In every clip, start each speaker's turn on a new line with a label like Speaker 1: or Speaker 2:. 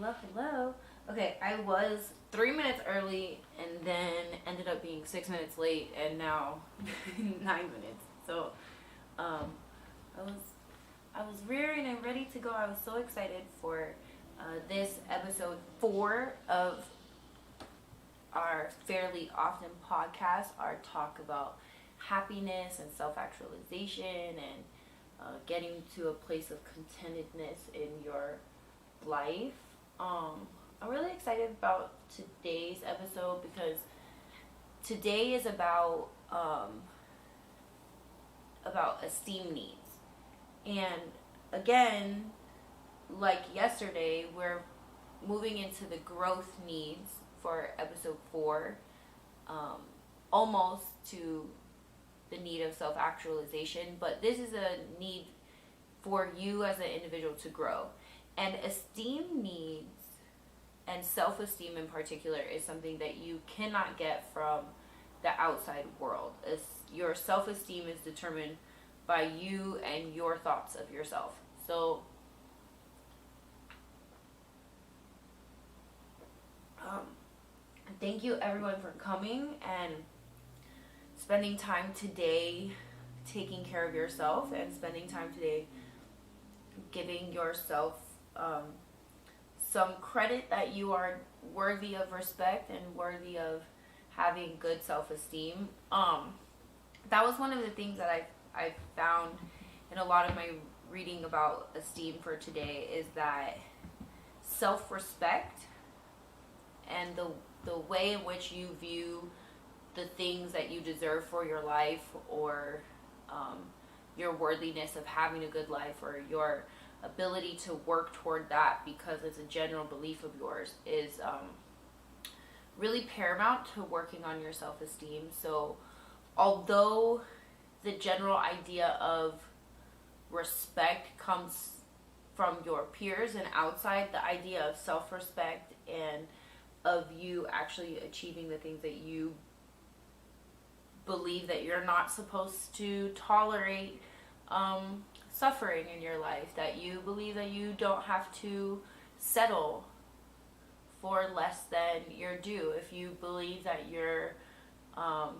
Speaker 1: Hello. Okay, I was 3 minutes early and then ended up being 6 minutes late and now 9 minutes. So, I was rearing and ready to go. I was so excited for this episode 4 of our Fairly Often podcast, our talk about happiness and self-actualization and getting to a place of contentedness in your life. I'm really excited about today's episode because today is about esteem needs. And again, like yesterday, we're moving into the growth needs for episode 4, almost to the need of self-actualization, but this is a need for you as an individual to grow. And esteem needs and self-esteem in particular is something that you cannot get from the outside world. Your self-esteem is determined by you and your thoughts of yourself. So thank you everyone for coming and spending time today taking care of yourself and spending time today giving yourself some credit that you are worthy of respect and worthy of having good self-esteem. That was one of the things that I found in a lot of my reading about esteem for today, is that self-respect and the way in which you view the things that you deserve for your life, or your worthiness of having a good life, or your ability to work toward that because it's a general belief of yours, is really paramount to working on your self-esteem. So although the general idea of respect comes from your peers and outside, the idea of self-respect and of you actually achieving the things that you believe that you're not supposed to tolerate, suffering in your life, that you believe that you don't have to settle for less than your due, if you believe that you're not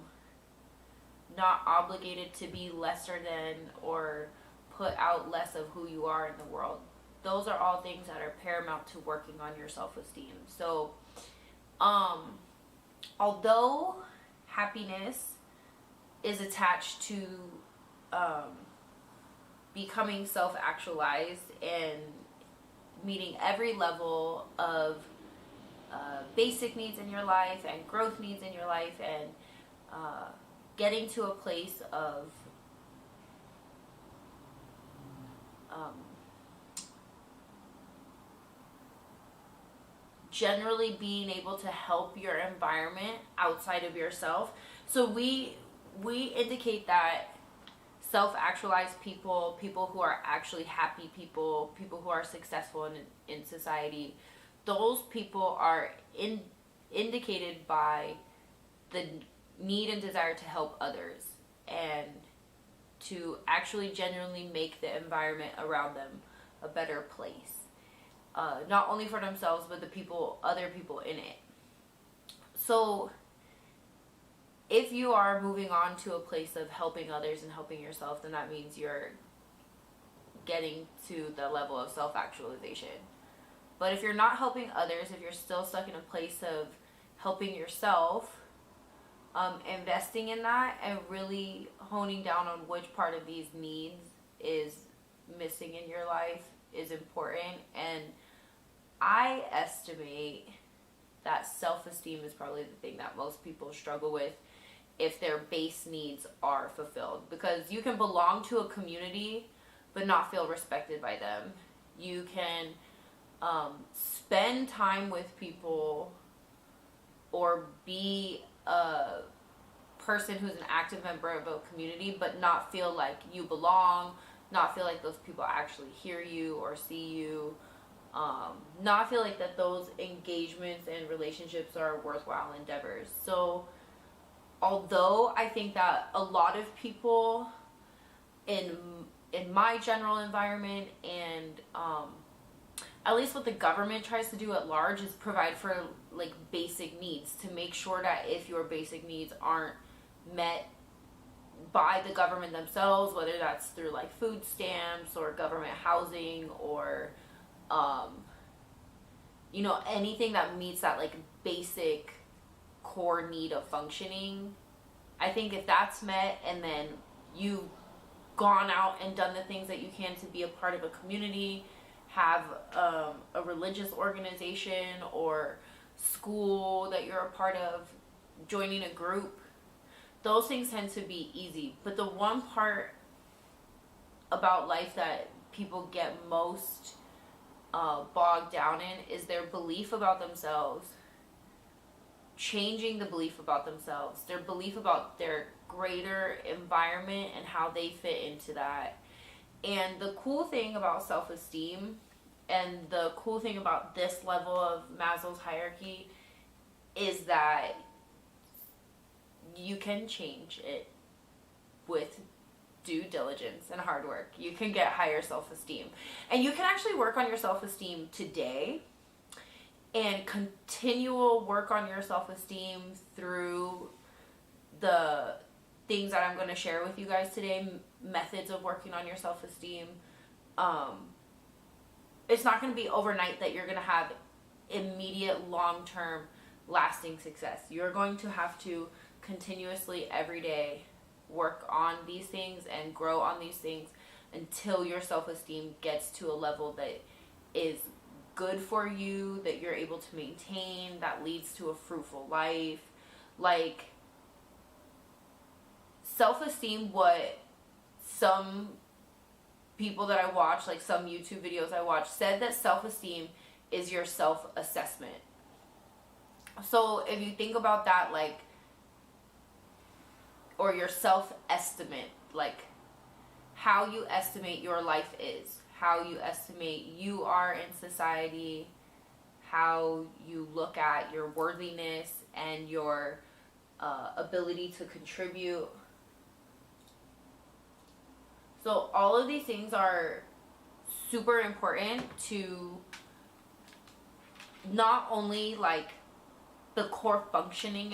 Speaker 1: obligated to be lesser than or put out less of who you are in the world. Those are all things that are paramount to working on your self-esteem. So although happiness is attached to becoming self-actualized and meeting every level of basic needs in your life and growth needs in your life, and getting to a place of generally being able to help your environment outside of yourself. So we indicate that self-actualized people who are actually happy people who are successful in society, those people are indicated by the need and desire to help others and to actually genuinely make the environment around them a better place. Not only for themselves, but other people in it. So if you are moving on to a place of helping others and helping yourself, then that means you're getting to the level of self-actualization. But if you're not helping others, if you're still stuck in a place of helping yourself, investing in that and really honing down on which part of these needs is missing in your life is important. And I estimate that self-esteem is probably the thing that most people struggle with if their base needs are fulfilled. Because you can belong to a community but not feel respected by them. You can spend time with people or be a person who's an active member of a community but not feel like you belong, not feel like those people actually hear you or see you, not feel like that those engagements and relationships are worthwhile endeavors. So although I think that a lot of people in my general environment and at least what the government tries to do at large is provide for like basic needs, to make sure that if your basic needs aren't met by the government themselves, whether that's through like food stamps or government housing or anything that meets that like basic core need of functioning. I think if that's met, and then you've gone out and done the things that you can to be a part of a community, have a religious organization or school that you're a part of, joining a group, those things tend to be easy. But the one part about life that people get most bogged down in is their belief about themselves, changing the belief about themselves, their belief about their greater environment and how they fit into that. And the cool thing about self-esteem, and the cool thing about this level of Maslow's hierarchy, is that you can change it with due diligence and hard work. You can get higher self-esteem. And you can actually work on your self-esteem today, and continual work on your self-esteem through the things that I'm going to share with you guys today, methods of working on your self-esteem. It's not going to be overnight that you're going to have immediate, long-term, lasting success. You're going to have to continuously, every day, work on these things and grow on these things until your self-esteem gets to a level that is good for you, that you're able to maintain, that leads to a fruitful life. Like, self-esteem, what some people that I watch, like some YouTube videos I watch, said that self-esteem is your self-assessment. So if you think about that, like, or your self-estimate, like how you estimate your life is, how you estimate you are in society, how you look at your worthiness and your ability to contribute. So all of these things are super important to not only like the core functioning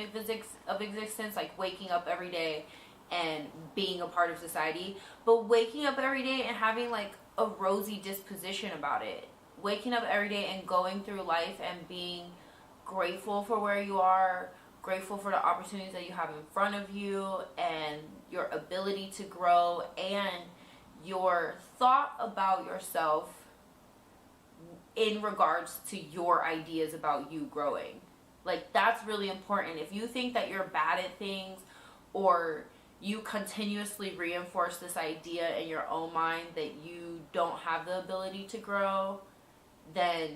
Speaker 1: of existence, like waking up every day and being a part of society, but waking up every day and having like a rosy disposition about it. Waking up every day and going through life and being grateful for where you are, grateful for the opportunities that you have in front of you, and your ability to grow, and your thought about yourself in regards to your ideas about you growing. Like, that's really important. If you think that you're bad at things, or you continuously reinforce this idea in your own mind that you don't have the ability to grow, then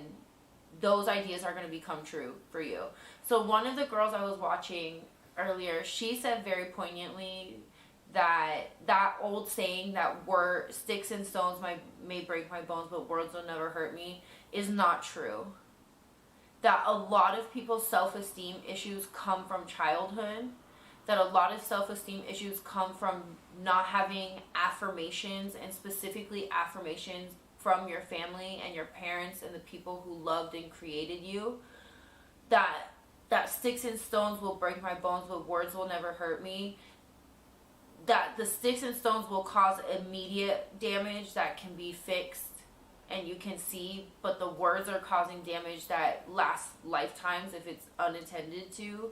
Speaker 1: those ideas are going to become true for you. So one of the girls I was watching earlier, she said very poignantly that old saying that sticks and stones may break my bones, but words will never hurt me, is not true. That a lot of people's self-esteem issues come from childhood, that a lot of self-esteem issues come from not having affirmations, and specifically affirmations from your family and your parents and the people who loved and created you. That sticks and stones will break my bones, but words will never hurt me. That the sticks and stones will cause immediate damage that can be fixed and you can see, but the words are causing damage that lasts lifetimes if it's unattended to.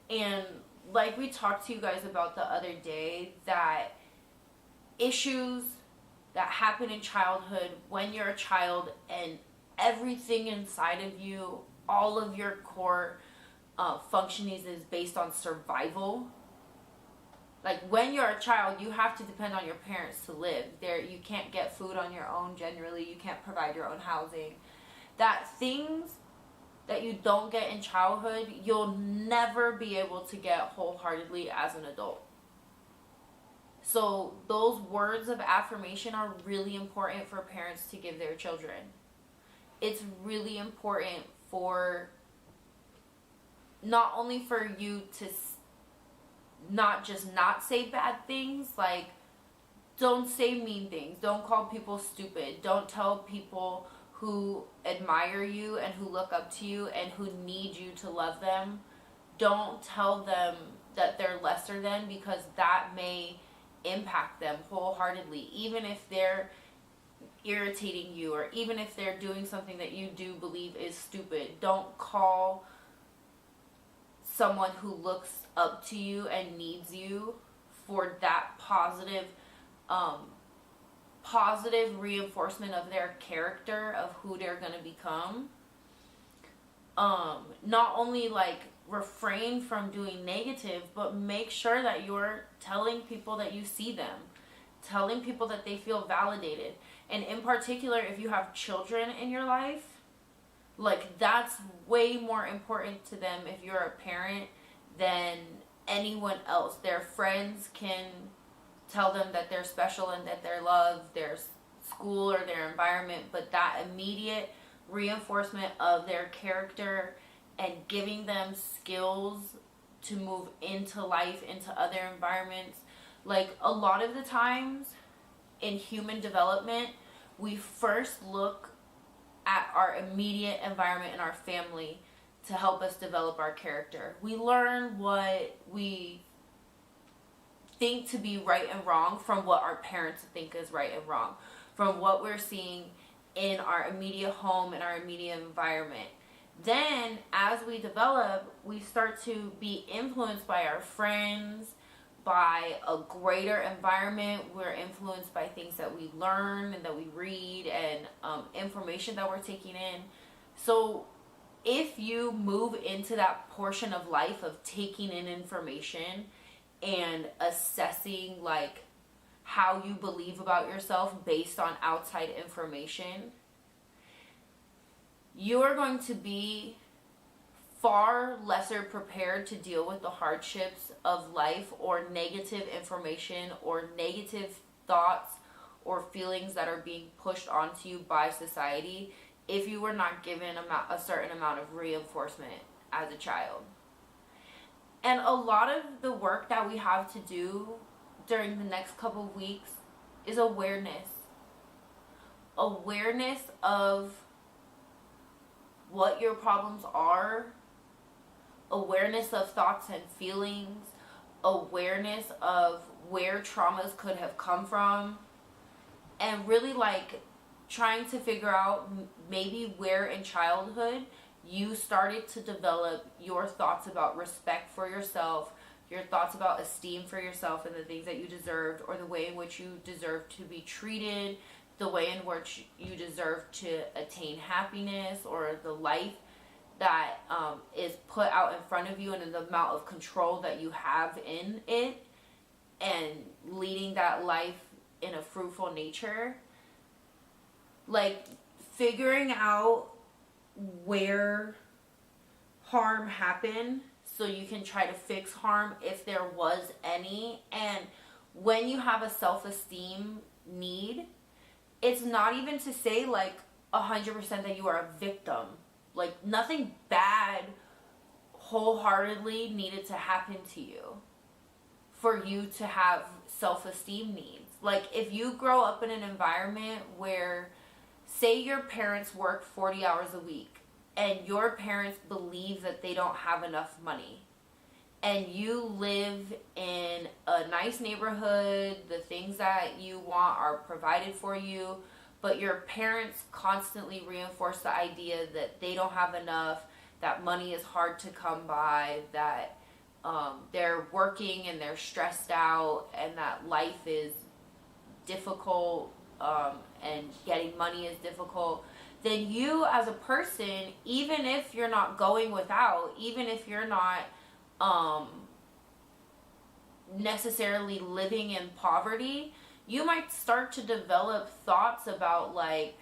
Speaker 1: And like we talked to you guys about the other day, that issues that happen in childhood when you're a child, and everything inside of you, all of your core functionings is based on survival. Like, when you're a child, you have to depend on your parents to live. You can't get food on your own generally. You can't provide your own housing. That things that you don't get in childhood, you'll never be able to get wholeheartedly as an adult. So those words of affirmation are really important for parents to give their children. It's really important for not only for you to not just not say bad things, like don't say mean things, don't call people stupid, don't tell people who admire you and who look up to you and who need you to love them, don't tell them that they're lesser than, because that may impact them wholeheartedly. Even if they're irritating you, or even if they're doing something that you do believe is stupid, don't call someone who looks up to you and needs you for that positive reinforcement of their character, of who they're going to become. Not only like refrain from doing negative, but make sure that you're telling people that you see them, telling people that they feel validated. And in particular, if you have children in your life, like, that's way more important to them if you're a parent than anyone else. Their friends can tell them that they're special and that they're loved, their school or their environment, but that immediate reinforcement of their character and giving them skills to move into life, into other environments. Like, a lot of the times in human development, we first look at our immediate environment and our family to help us develop our character. We learn what we think to be right and wrong from what our parents think is right and wrong, from what we're seeing in our immediate home and our immediate environment. Then, as we develop, we start to be influenced by our friends, by a greater environment. We're influenced by things that we learn and that we read, and information that we're taking in. So if you move into that portion of life of taking in information and assessing like how you believe about yourself based on outside information, you are going to be far lesser prepared to deal with the hardships of life, or negative information, or negative thoughts or feelings that are being pushed onto you by society, if you were not given a certain amount of reinforcement as a child. And a lot of the work that we have to do during the next couple of weeks is awareness. Awareness of what your problems are, awareness of thoughts and feelings, awareness of where traumas could have come from, and really like trying to figure out maybe where in childhood you started to develop your thoughts about respect for yourself, your thoughts about esteem for yourself and the things that you deserved, or the way in which you deserve to be treated, the way in which you deserve to attain happiness, or the life that is put out in front of you, and the amount of control that you have in it, and leading that life in a fruitful nature. Like, figuring out where harm happened so you can try to fix harm if there was any. And when you have a self-esteem need, it's not even to say like 100% that you are a victim. Like, nothing bad wholeheartedly needed to happen to you for you to have self-esteem needs. Like, if you grow up in an environment where, say your parents work 40 hours a week, and your parents believe that they don't have enough money, and you live in a nice neighborhood, the things that you want are provided for you, but your parents constantly reinforce the idea that they don't have enough, that money is hard to come by, that they're working and they're stressed out, and that life is difficult, and getting money is difficult, then you as a person, even if you're not going without, even if you're not necessarily living in poverty, you might start to develop thoughts about like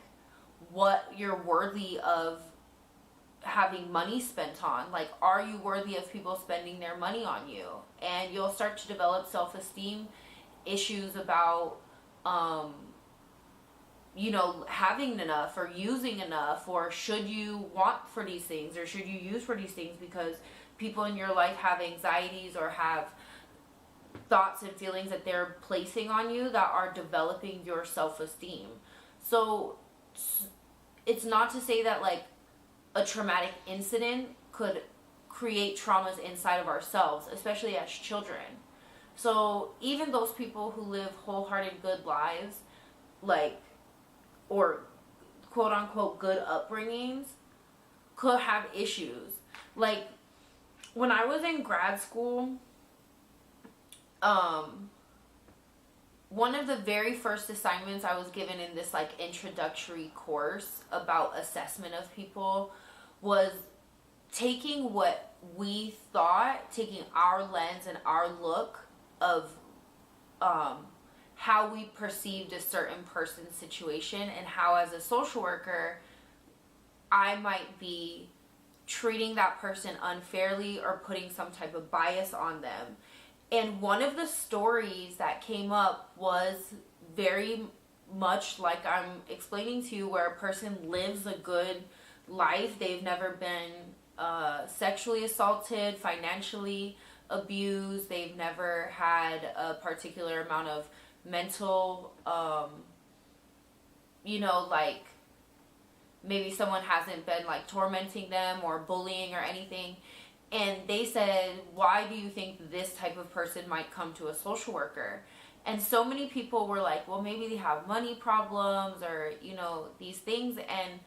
Speaker 1: what you're worthy of having money spent on. Like, are you worthy of people spending their money on you? And you'll start to develop self-esteem issues about having enough or using enough, or should you want for these things, or should you use for these things because people in your life have anxieties or have thoughts and feelings that they're placing on you that are developing your self-esteem. So it's not to say that like a traumatic incident could create traumas inside of ourselves, especially as children. So even those people who live wholehearted good lives, like, or quote unquote good upbringings, could have issues. Like, when I was in grad school, one of the very first assignments I was given in this like introductory course about assessment of people was taking what we thought, taking our lens and our look of how we perceived a certain person's situation, and how as a social worker I might be treating that person unfairly or putting some type of bias on them. And one of the stories that came up was very much like I'm explaining to you, where a person lives a good life. They've never been sexually assaulted, financially abused. They've never had a particular amount of mental, like maybe someone hasn't been like tormenting them or bullying or anything. And they said, why do you think this type of person might come to a social worker? And so many people were like, well, maybe they have money problems or, these things. And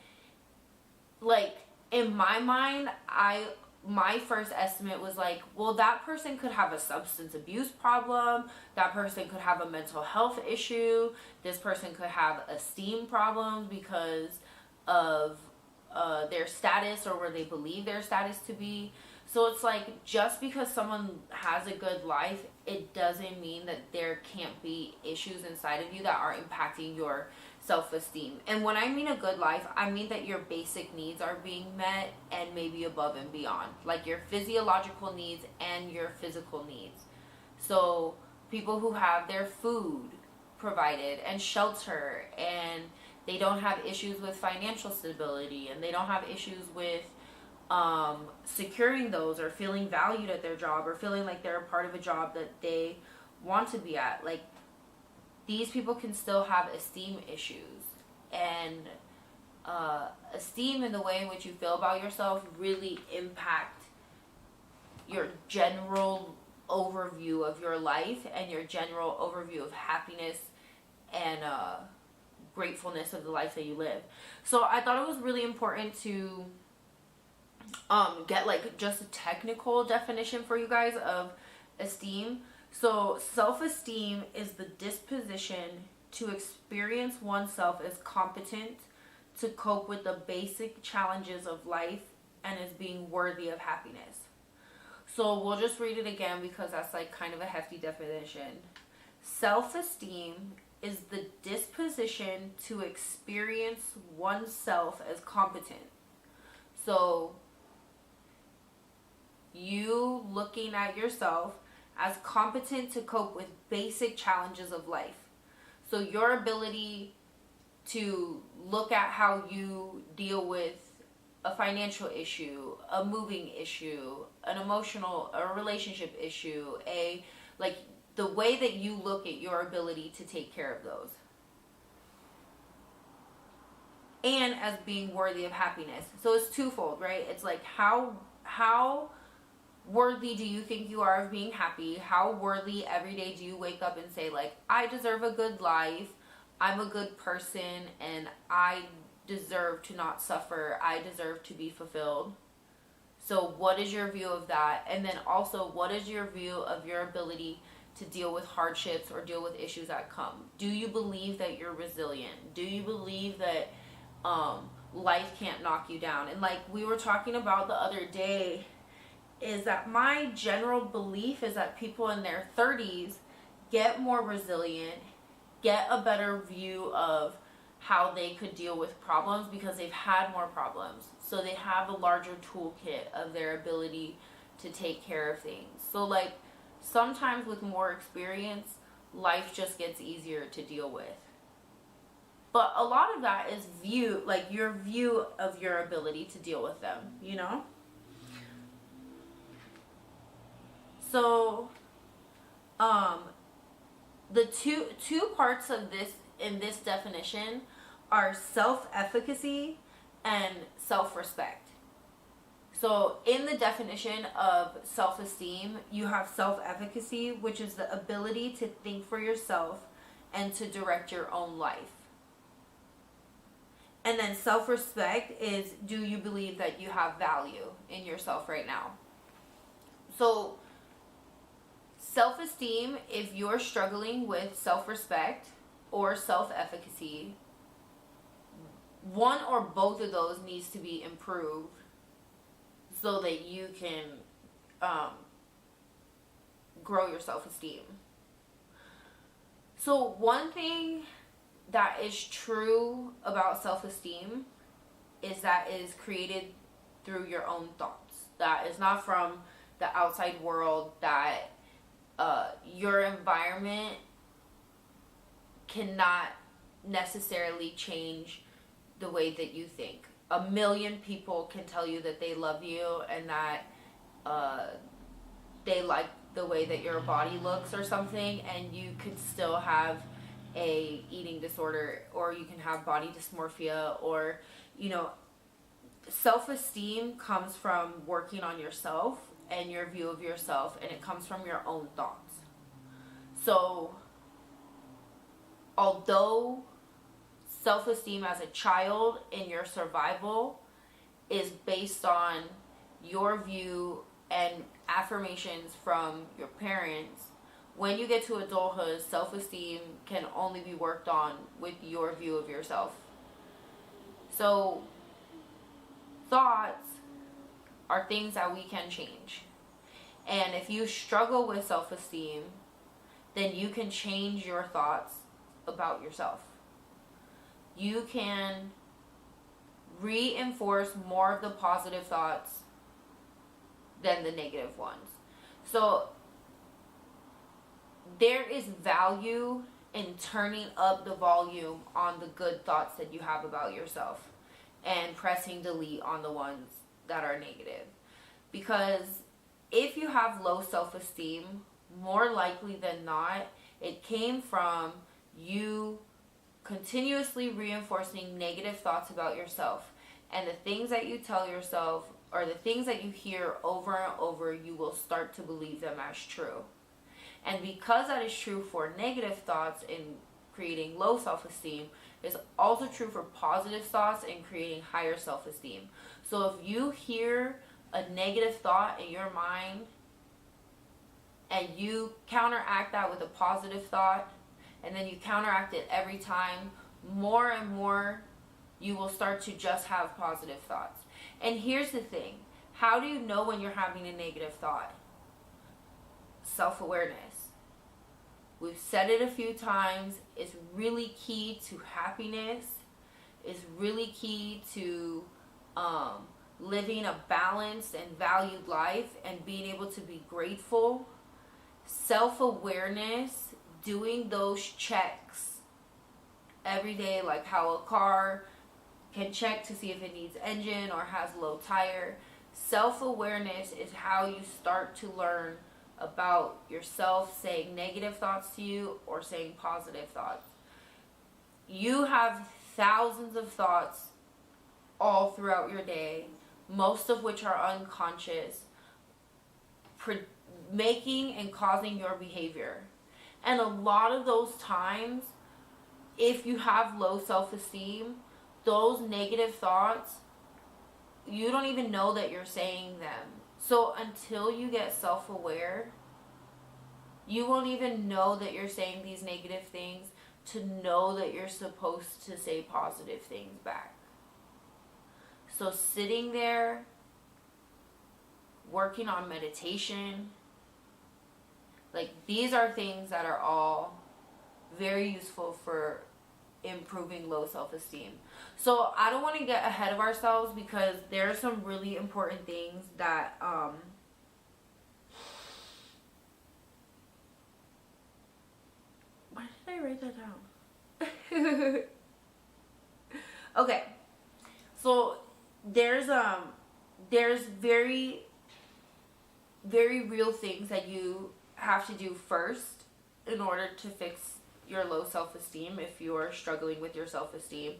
Speaker 1: like, in my mind, my first estimate was like, well, that person could have a substance abuse problem. That person could have a mental health issue. This person could have esteem problems because of their status or where they believe their status to be. So it's like, just because someone has a good life, it doesn't mean that there can't be issues inside of you that are impacting your self-esteem. And when I mean a good life, I mean that your basic needs are being met and maybe above and beyond. Like your physiological needs and your physical needs. So people who have their food provided and shelter, and they don't have issues with financial stability, and they don't have issues with securing those, or feeling valued at their job, or feeling like they're a part of a job that they want to be at. Like, these people can still have esteem issues. And esteem and the way in which you feel about yourself really impact your general overview of your life and your general overview of happiness and gratefulness of the life that you live. So I thought it was really important to get like just a technical definition for you guys of esteem. So self-esteem is the disposition to experience oneself as competent to cope with the basic challenges of life and as being worthy of happiness. So we'll just read it again because that's like kind of a hefty definition. Self-esteem is the disposition to experience oneself as competent. So you looking at yourself as competent to cope with basic challenges of life. So your ability to look at how you deal with a financial issue, a moving issue, an emotional, a relationship issue, the way that you look at your ability to take care of those. And as being worthy of happiness. So it's twofold, right? It's like, how worthy do you think you are of being happy? How worthy every day do you wake up and say, like, I deserve a good life, I'm a good person, and I deserve to not suffer, I deserve to be fulfilled? So what is your view of that? And then also, what is your view of your ability to deal with hardships or deal with issues that come? Do you believe that you're resilient? Do you believe that life can't knock you down? And like we were talking about the other day, is that my general belief is that people in their 30s get more resilient, get a better view of how they could deal with problems because they've had more problems. So they have a larger toolkit of their ability to take care of things. So like sometimes with more experience, life just gets easier to deal with. But a lot of that is your view of your ability to deal with them, you know? So, the two parts of this in this definition are self-efficacy and self-respect. So in the definition of self-esteem, you have self-efficacy, which is the ability to think for yourself and to direct your own life. And then self-respect is, do you believe that you have value in yourself right now? So self-esteem, if you're struggling with self-respect or self-efficacy, one or both of those needs to be improved so that you can grow your self-esteem. So one thing that is true about self-esteem is that it is created through your own thoughts. That is not from the outside world, that your environment cannot necessarily change the way that you think. 1,000,000 people can tell you that they love you and that they like the way that your body looks or something, and you could still have a eating disorder, or you can have body dysmorphia, or, you know, self-esteem comes from working on yourself and your view of yourself, and it comes from your own thoughts. So although self-esteem as a child in your survival is based on your view and affirmations from your parents, when you get to adulthood, self-esteem can only be worked on with your view of yourself. So thoughts are things that we can change. And if you struggle with self-esteem, then you can change your thoughts about yourself. You can reinforce more of the positive thoughts than the negative ones. So there is value in turning up the volume on the good thoughts that you have about yourself and pressing delete on the ones that are negative. Because if you have low self-esteem, more likely than not, it came from you continuously reinforcing negative thoughts about yourself. And the things that you tell yourself, or the things that you hear over and over, you will start to believe them as true. And because that is true for negative thoughts in creating low self-esteem, it's also true for positive thoughts in creating higher self-esteem. So if you hear a negative thought in your mind and you counteract that with a positive thought, and then you counteract it every time, more and more you will start to just have positive thoughts. And here's the thing. How do you know when you're having a negative thought? Self-awareness. We've said it a few times. It's really key to happiness. It's really key to living a balanced and valued life and being able to be grateful. Self-awareness, doing those checks every day, like how a car can check to see if it needs engine or has low tire. Self-awareness is how you start to learn about yourself, saying negative thoughts to you or saying positive thoughts. You have thousands of thoughts all throughout your day, most of which are unconscious, making and causing your behavior. And a lot of those times, if you have low self-esteem, those negative thoughts, you don't even know that you're saying them. So until you get self-aware, you won't even know that you're saying these negative things to know that you're supposed to say positive things back. So sitting there, working on meditation, like these are things that are all very useful for improving low self-esteem. So I don't want to get ahead of ourselves because there are some really important things that why did I write that down? Okay, so there's very real things that you have to do first in order to fix your low self-esteem if you're struggling with your self-esteem.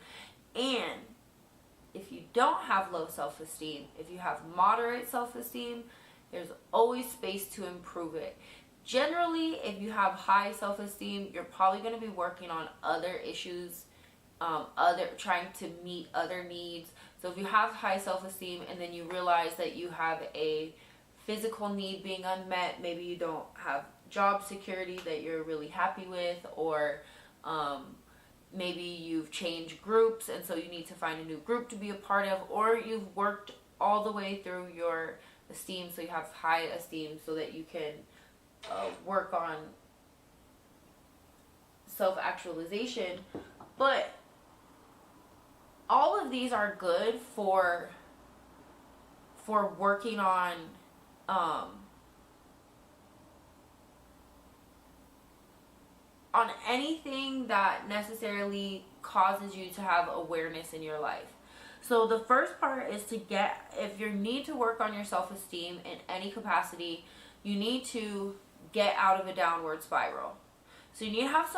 Speaker 1: And if you don't have low self-esteem, if you have moderate self-esteem, there's always space to improve it. Generally, if you have high self-esteem, you're probably going to be working on other issues, trying to meet other needs. So if you have high self-esteem and then you realize that you have a physical need being unmet, maybe you don't have job security that you're really happy with, or maybe you've changed groups and so you need to find a new group to be a part of, or you've worked all the way through your esteem, so you have high esteem so that you can work on self-actualization. But all of these are good for working on anything that necessarily causes you to have awareness in your life. So the first part is if you need to work on your self-esteem in any capacity, you need to get out of a downward spiral. So you need to have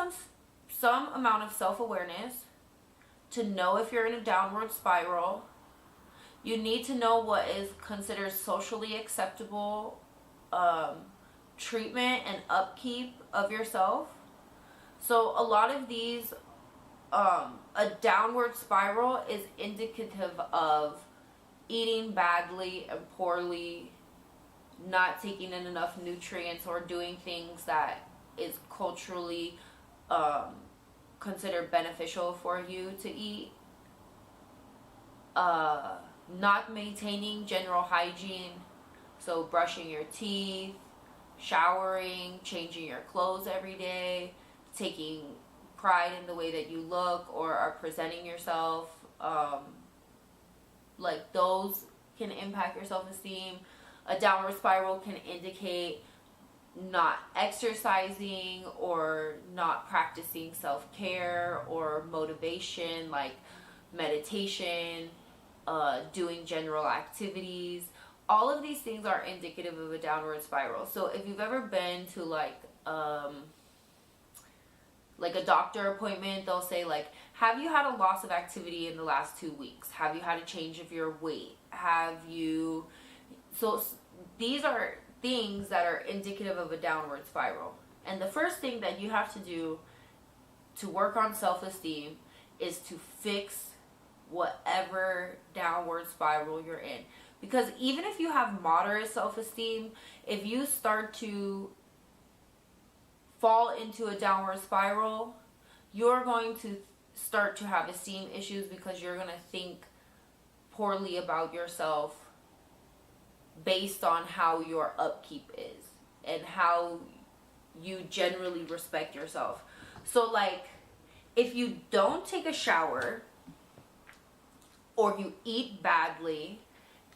Speaker 1: some amount of self-awareness to know if you're in a downward spiral. You need to know what is considered socially acceptable treatment and upkeep of yourself. So a lot of these, a downward spiral is indicative of eating badly and poorly, not taking in enough nutrients, or doing things that is culturally considered beneficial for you to eat. Not maintaining general hygiene, so brushing your teeth, showering, changing your clothes every day, taking pride in the way that you look or are presenting yourself, like those can impact your self-esteem. A downward spiral can indicate not exercising or not practicing self-care or motivation, like meditation, doing general activities. All of these things are indicative of a downward spiral. So if you've ever been to like a doctor appointment, they'll say like, have you had a loss of activity in the last 2 weeks? Have you had a change of your weight? So these are things that are indicative of a downward spiral. And the first thing that you have to do to work on self-esteem is to fix whatever downward spiral you're in. Because even if you have moderate self-esteem, if you start to fall into a downward spiral, you're going to start to have esteem issues because you're going to think poorly about yourself based on how your upkeep is and how you generally respect yourself. So like, if you don't take a shower or you eat badly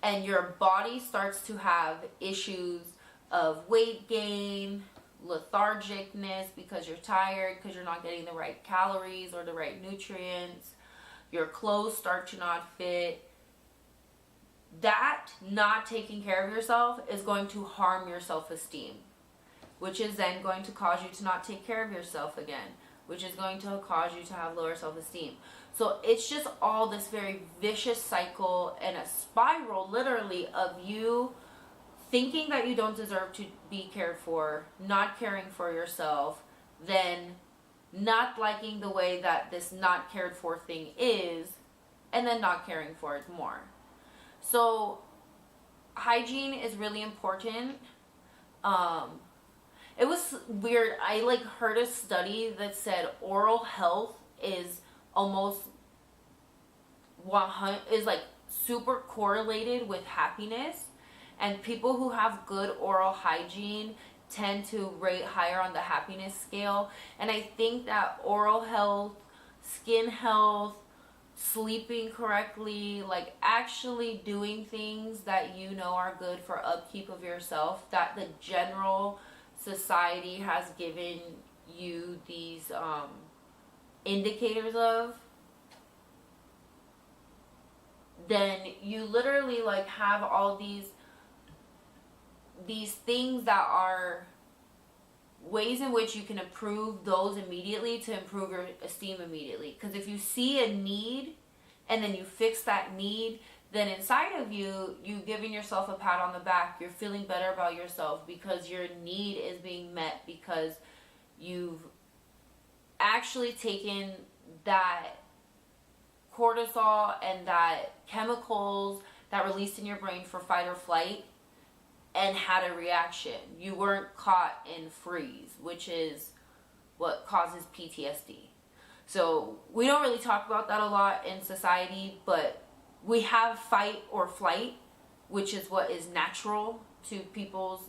Speaker 1: and your body starts to have issues of weight gain, lethargicness because you're tired, because you're not getting the right calories or the right nutrients, your clothes start to not fit, that not taking care of yourself is going to harm your self-esteem, which is then going to cause you to not take care of yourself again, which is going to cause you to have lower self-esteem. So it's just all this very vicious cycle and a spiral, literally, of you thinking that you don't deserve to be cared for, not caring for yourself, then not liking the way that this not cared for thing is, and then not caring for it more. So hygiene is really important. It was weird. I heard a study that said oral health is almost super correlated with happiness, and people who have good oral hygiene tend to rate higher on the happiness scale. And I think that oral health, skin health, sleeping correctly, actually doing things that you know are good for upkeep of yourself, that the general society has given you these indicators of, then you literally have all these things that are ways in which you can improve those immediately to improve your esteem immediately. Because if you see a need and then you fix that need, then inside of you, you giving yourself a pat on the back, you're feeling better about yourself because your need is being met, because you've actually taken that cortisol and that chemicals that released in your brain for fight or flight and had a reaction. You weren't caught in freeze, which is what causes PTSD. So we don't really talk about that a lot in society, but we have fight or flight, which is what is natural to people's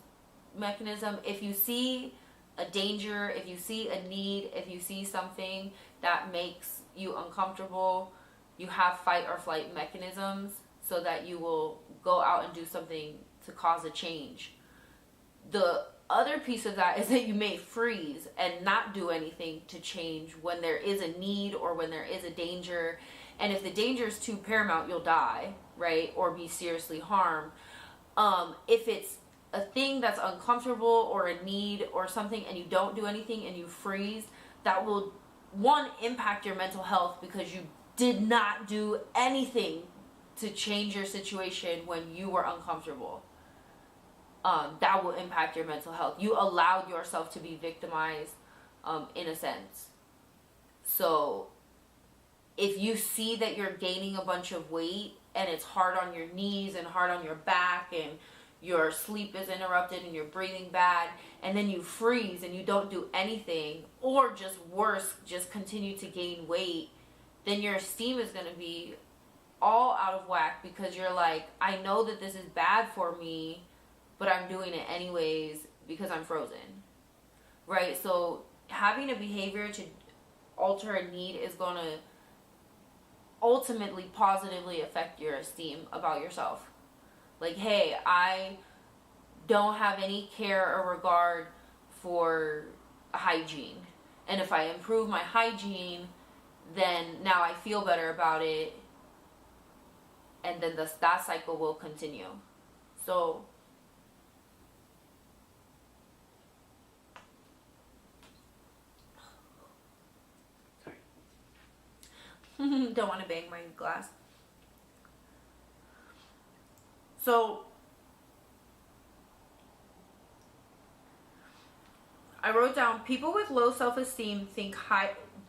Speaker 1: mechanism. If you see a danger, if you see a need, if you see something that makes you uncomfortable, you have fight or flight mechanisms so that you will go out and do something to cause a change. The other piece of that is that you may freeze and not do anything to change when there is a need or when there is a danger. And if the danger is too paramount, you'll die, right? Or be seriously harmed. If it's a thing that's uncomfortable or a need or something and you don't do anything and you freeze, that will, one, impact your mental health because you did not do anything to change your situation when you were uncomfortable. That will impact your mental health. You allowed yourself to be victimized, in a sense. So if you see that you're gaining a bunch of weight and it's hard on your knees and hard on your back and your sleep is interrupted and you're breathing bad, and then you freeze and you don't do anything, or just worse, just continue to gain weight, then your esteem is going to be all out of whack because you're like, I know that this is bad for me, but I'm doing it anyways because I'm frozen, right? So having a behavior to alter a need is going to ultimately positively affect your esteem about yourself. Like, hey, I don't have any care or regard for hygiene. And if I improve my hygiene, then now I feel better about it. And then that cycle will continue. So don't want to bang my glass. So I wrote down, people with low self-esteem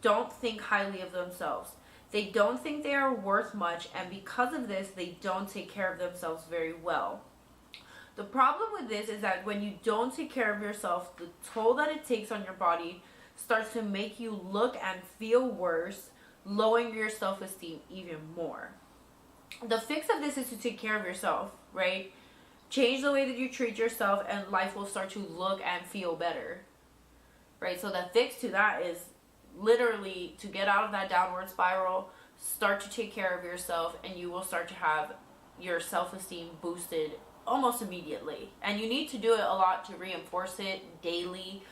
Speaker 1: don't think highly of themselves. They don't think they are worth much, and because of this, they don't take care of themselves very well. The problem with this is that when you don't take care of yourself, the toll that it takes on your body starts to make you look and feel worse, lowering your self-esteem even more. The fix of this is to take care of yourself, right? Change the way that you treat yourself and life will start to look and feel better, right? So the fix to that is literally to get out of that downward spiral, start to take care of yourself, and you will start to have your self-esteem boosted almost immediately. And you need to do it a lot to reinforce it daily.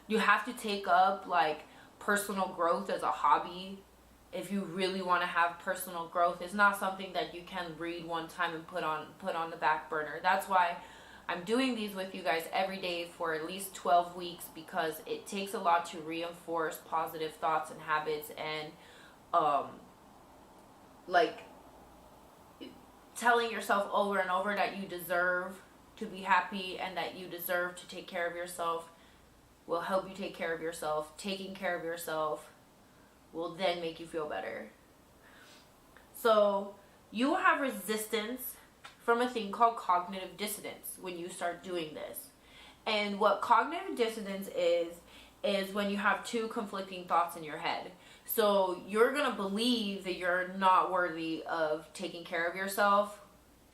Speaker 1: You have to take up like personal growth as a hobby. If you really want to have personal growth, it's not something that you can read one time and put on the back burner. That's why I'm doing these with you guys every day for at least 12 weeks, because it takes a lot to reinforce positive thoughts and habits, and like telling yourself over and over that you deserve to be happy and that you deserve to take care of yourself will help you take care of yourself. Taking care of yourself will then make you feel better. So you will have resistance from a thing called cognitive dissonance when you start doing this. And what cognitive dissonance is when you have two conflicting thoughts in your head. So you're going to believe that you're not worthy of taking care of yourself,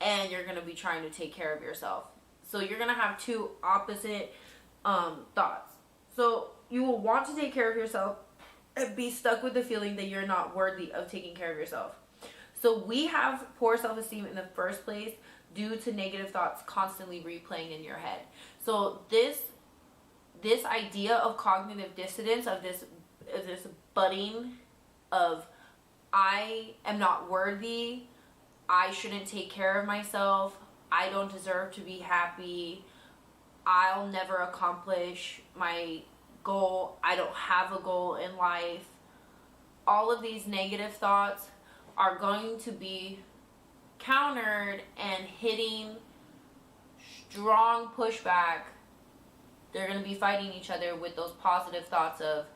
Speaker 1: and you're going to be trying to take care of yourself. So you're going to have two opposite thoughts. So you will want to take care of yourself and be stuck with the feeling that you're not worthy of taking care of yourself. So we have poor self-esteem in the first place due to negative thoughts constantly replaying in your head. So this idea of cognitive dissonance, of this budding of I am not worthy, I shouldn't take care of myself, I don't deserve to be happy, I'll never accomplish my goal, I don't have a goal in life. All of these negative thoughts are going to be countered and hitting strong pushback. They're going to be fighting each other with those positive thoughts of,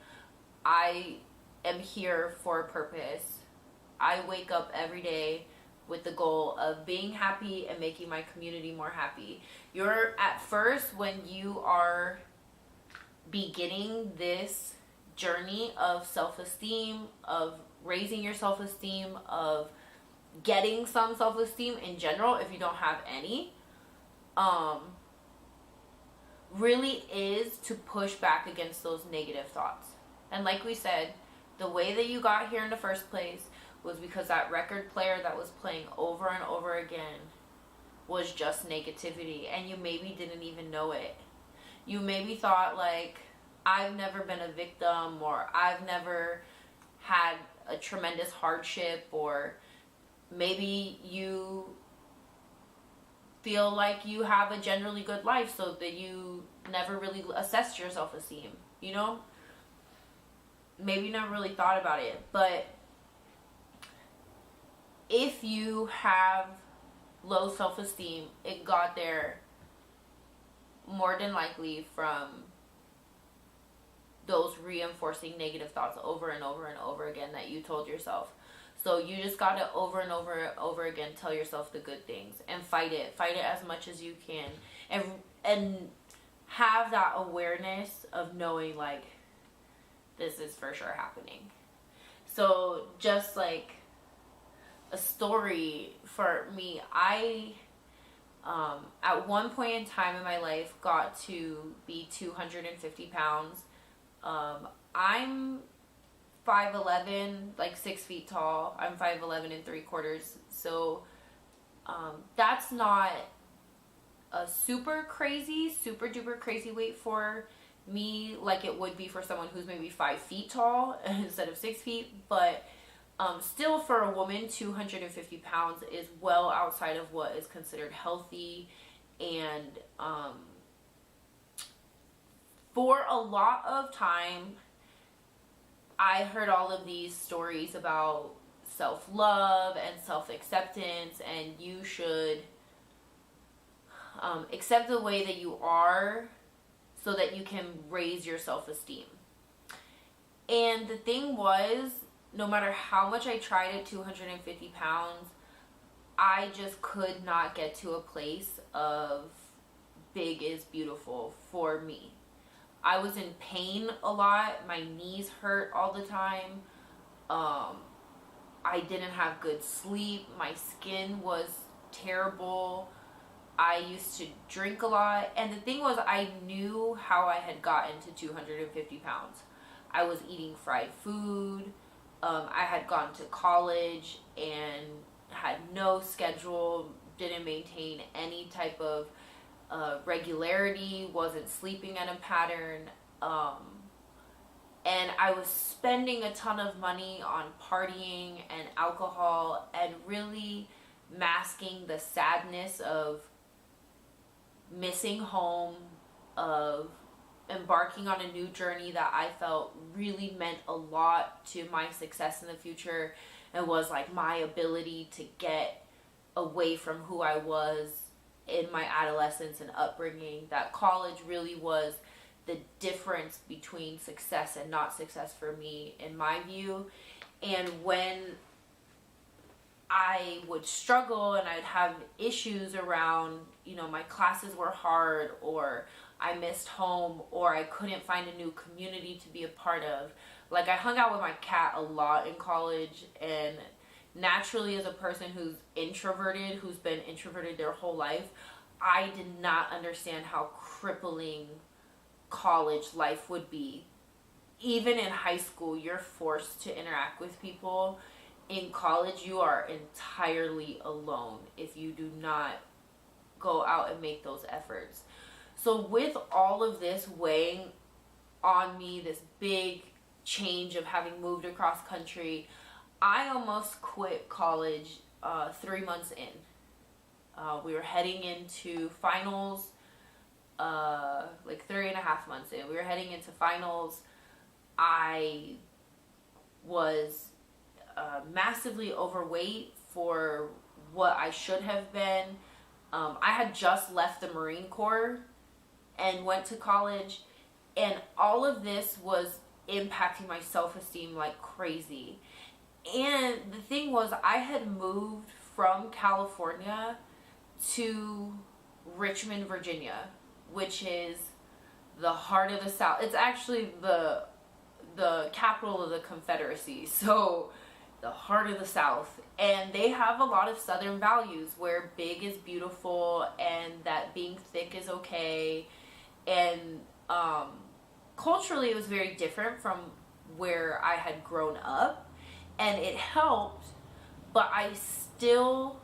Speaker 1: I am here for a purpose. I wake up every day with the goal of being happy and making my community more happy. You're at first, when you are beginning this journey of self-esteem, of raising your self-esteem, of getting some self-esteem in general, if you don't have any, really is to push back against those negative thoughts. And like we said, the way that you got here in the first place was because that record player that was playing over and over again was just negativity, and you maybe didn't even know it. You maybe thought, like, I've never been a victim, or I've never had a tremendous hardship, or maybe you feel like you have a generally good life, so that you never really assessed your self-esteem, you know? Maybe you never really thought about it. But if you have low self-esteem, it got there more than likely from those reinforcing negative thoughts over and over and over again that you told yourself. So you just got to over and over and over again tell yourself the good things and fight it as much as you can, and have that awareness of knowing, like, this is for sure happening. So just like a story for me, I at one point in time in my life got to be 250 pounds. I'm 5'11", like 6 feet tall. I'm 5'11" and 3/4. So that's not a super duper crazy weight for me, like it would be for someone who's maybe 5 feet tall instead of 6 feet. But still, for a woman, 250 pounds is well outside of what is considered healthy. And for a lot of time, I heard all of these stories about self-love and self-acceptance, and you should accept the way that you are so that you can raise your self-esteem. And the thing was, no matter how much I tried at 250 pounds, I just could not get to a place of big is beautiful for me. I was in pain a lot. My knees hurt all the time. I didn't have good sleep. My skin was terrible. I used to drink a lot. And the thing was, I knew how I had gotten to 250 pounds. I was eating fried food. I had gone to college and had no schedule, didn't maintain any type of regularity, wasn't sleeping in a pattern, and I was spending a ton of money on partying and alcohol, and really masking the sadness of missing home, of embarking on a new journey that I felt really meant a lot to my success in the future, and was like my ability to get away from who I was in my adolescence and upbringing. That college really was the difference between success and not success for me, in my view. And when I would struggle and I'd have issues around, my classes were hard, or I missed home, or I couldn't find a new community to be a part of. Like, I hung out with my cat a lot in college, and naturally, as a person who's introverted, who's been introverted their whole life, I did not understand how crippling college life would be. Even in high school, you're forced to interact with people. In college, you are entirely alone if you do not go out and make those efforts. So with all of this weighing on me, this big change of having moved across country, I almost quit college 3 months in. We were heading into finals, like 3.5 months in. We were heading into finals. I was massively overweight for what I should have been. I had just left the Marine Corps and went to college, and all of this was impacting my self-esteem like crazy. And the thing was, I had moved from California to Richmond, Virginia, which is the heart of the South. It's actually the capital of the Confederacy, so the heart of the South. And they have a lot of Southern values where big is beautiful and that being thick is okay. And culturally, it was very different from where I had grown up, and it helped, but I still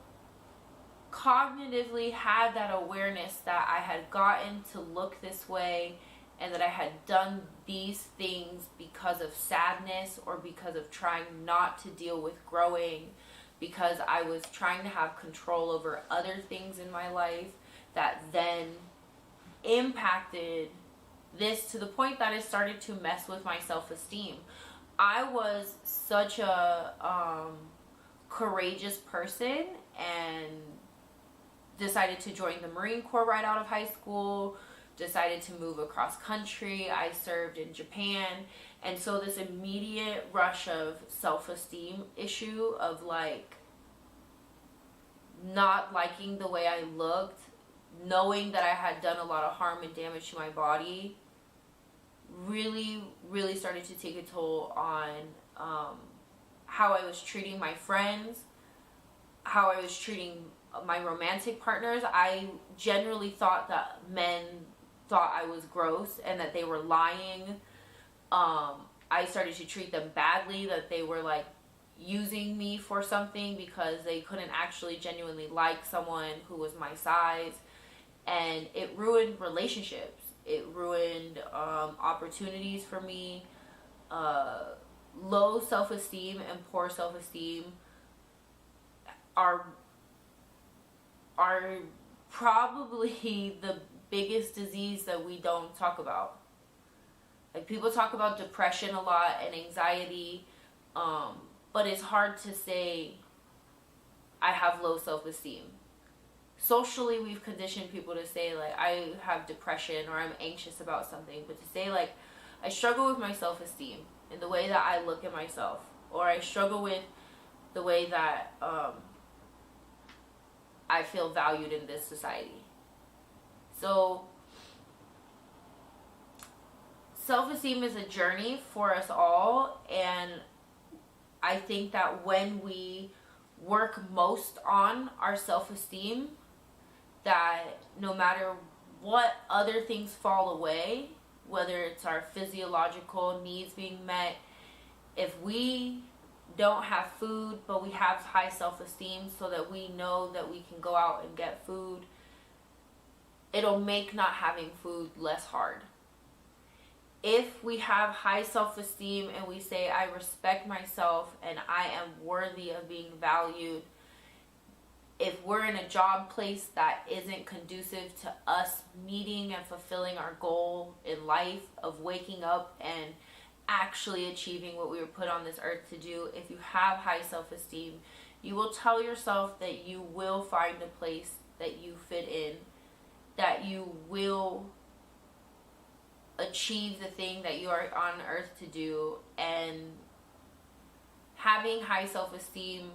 Speaker 1: cognitively had that awareness that I had gotten to look this way and that I had done these things because of sadness or because of trying not to deal with growing, because I was trying to have control over other things in my life that then impacted this to the point that it started to mess with my self-esteem. I was such a courageous person and decided to join the Marine Corps right out of high school, decided to move across country. I served in Japan. And so this immediate rush of self-esteem issue of like not liking the way I looked, knowing that I had done a lot of harm and damage to my body, really, really started to take a toll on how I was treating my friends, how I was treating my romantic partners. I generally thought that men thought I was gross and that they were lying. I started to treat them badly, that they were like using me for something because they couldn't actually genuinely like someone who was my size. And it ruined relationships. It ruined opportunities for me. Low self-esteem and poor self-esteem are probably the biggest disease that we don't talk about. Like, people talk about depression a lot and anxiety, but it's hard to say I have low self-esteem. Socially, we've conditioned people to say like I have depression or I'm anxious about something, but to say like I struggle with my self-esteem in the way that I look at myself, or I struggle with the way that I feel valued in this society. So self-esteem is a journey for us all, and I think that when we work most on our self-esteem, that no matter what other things fall away, whether it's our physiological needs being met, if we don't have food but we have high self-esteem so that we know that we can go out and get food, it'll make not having food less hard. If we have high self-esteem and we say I respect myself and I am worthy of being valued, if we're in a job place that isn't conducive to us meeting and fulfilling our goal in life of waking up and actually achieving what we were put on this earth to do, if you have high self-esteem, you will tell yourself that you will find a place that you fit in, that you will achieve the thing that you are on earth to do. And having high self-esteem,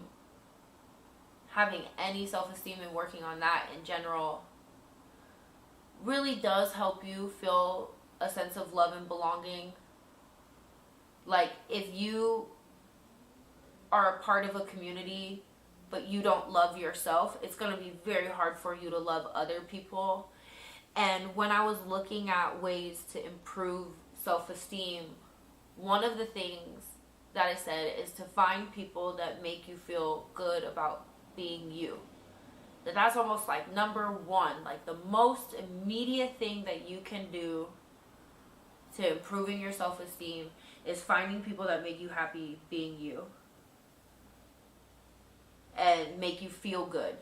Speaker 1: having any self-esteem and working on that in general really does help you feel a sense of love and belonging. Like, if you are a part of a community but you don't love yourself, it's going to be very hard for you to love other people. And when I was looking at ways to improve self-esteem, one of the things that I said is to find people that make you feel good about being you. That's almost like number one, like the most immediate thing that you can do to improving your self-esteem is finding people that make you happy being you and make you feel good.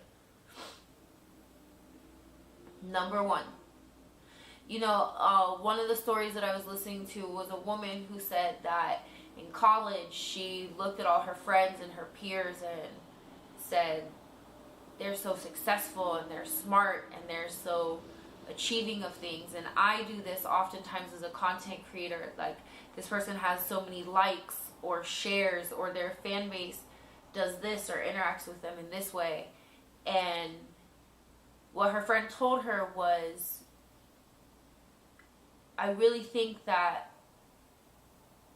Speaker 1: Number one. You know, one of the stories that I was listening to was a woman who said that in college, she looked at all her friends and her peers and said, they're so successful and they're smart and they're so achieving of things. And I do this oftentimes as a content creator. Like, this person has so many likes or shares, or their fan base does this or interacts with them in this way. And what her friend told her was, I really think that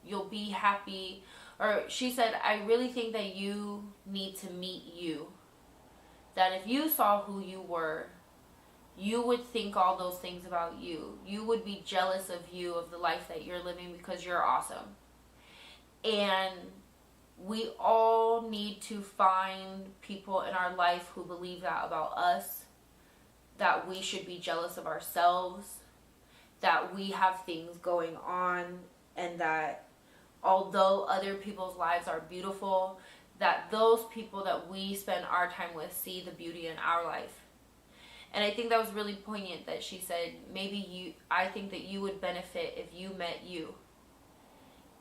Speaker 1: you'll be happy, or she said, I really think that you need to meet you. That if you saw who you were, you would think all those things about you. You would be jealous of you, of the life that you're living, because you're awesome. And we all need to find people in our life who believe that about us, that we should be jealous of ourselves, that we have things going on, and that although other people's lives are beautiful, that those people that we spend our time with see the beauty in our life. And I think that was really poignant that she said, I think that you would benefit if you met you.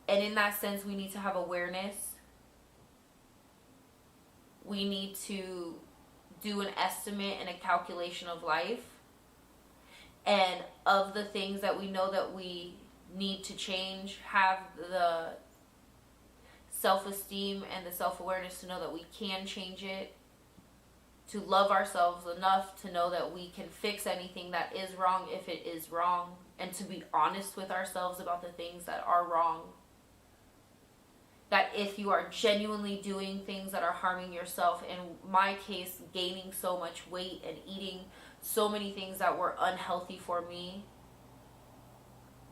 Speaker 1: And in that sense, we need to have awareness. We need to do an estimate and a calculation of life, and of the things that we know that we need to change, have the self-esteem and the self-awareness to know that we can change it, to love ourselves enough to know that we can fix anything that is wrong if it is wrong, and to be honest with ourselves about the things that are wrong. That if you are genuinely doing things that are harming yourself, in my case, gaining so much weight and eating so many things that were unhealthy for me,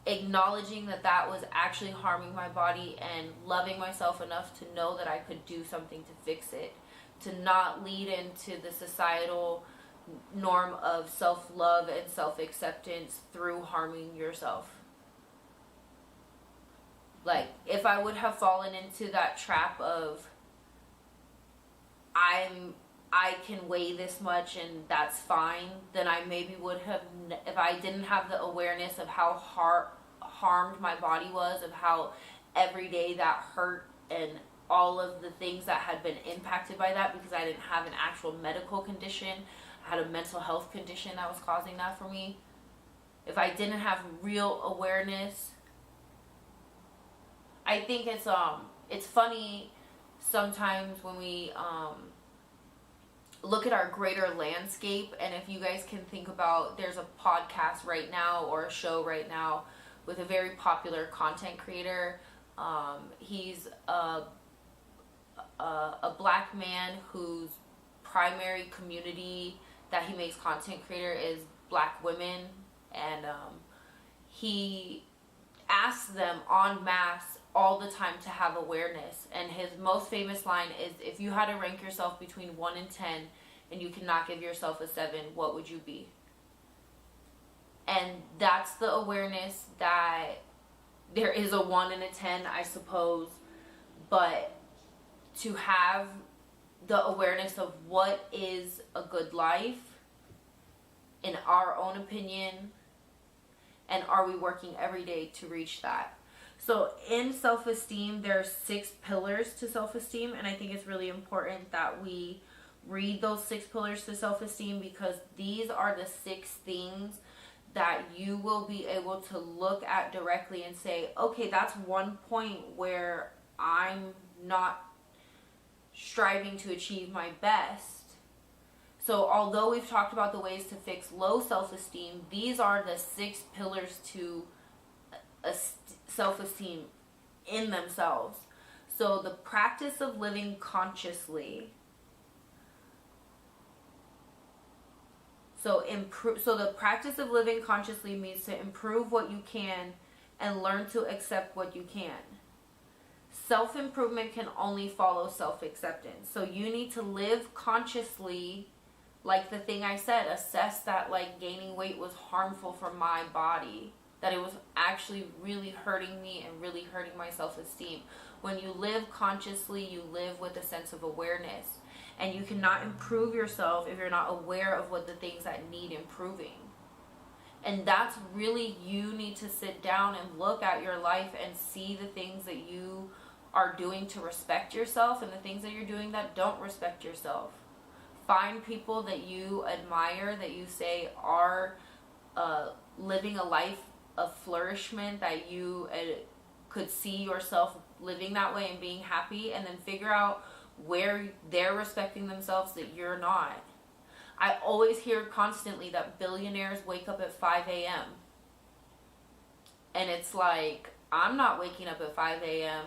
Speaker 1: acknowledging that that was actually harming my body and loving myself enough to know that I could do something to fix it, to not lead into the societal norm of self-love and self-acceptance through harming yourself. Like, if I would have fallen into that trap of I can weigh this much and that's fine, then I maybe would have, if I didn't have the awareness of how harmed my body was, of how every day that hurt, and all of the things that had been impacted by that, because I didn't have an actual medical condition. I had a mental health condition that was causing that for me. If I didn't have real awareness, I think it's funny sometimes when we look at our greater landscape, and if you guys can think about, there's a podcast right now or a show right now with a very popular content creator. He's a black man whose primary community that he makes content creator is black women, and he asks them en masse all the time to have awareness. And his most famous line is, if you had to rank yourself between 1 and 10 and you cannot give yourself a 7, what would you be? And that's the awareness, that there is a 1 and a 10, I suppose, but to have the awareness of what is a good life in our own opinion, and are we working every day to reach that? So in self-esteem, there's 6 pillars to self-esteem, and I think it's really important that we read those 6 pillars to self-esteem, because these are the 6 things that you will be able to look at directly and say, okay, that's one point where I'm not striving to achieve my best. So although we've talked about the ways to fix low self-esteem, these are the 6 pillars to self-esteem in themselves. So the practice of living consciously. So the practice of living consciously means to improve what you can and learn to accept what you can. Self-improvement can only follow self-acceptance. So you need to live consciously, like the thing I said, assess that like gaining weight was harmful for my body, that it was actually really hurting me and really hurting my self-esteem. When you live consciously, you live with a sense of awareness. And you cannot improve yourself if you're not aware of what the things that need improving. And that's really, you need to sit down and look at your life and see the things that you are doing to respect yourself and the things that you're doing that don't respect yourself. Find people that you admire, that you say are living a life of flourishment, that you could see yourself living that way and being happy, and then figure out where they're respecting themselves that you're not. I always hear constantly that billionaires wake up at 5 a.m. And it's like, I'm not waking up at 5 a.m.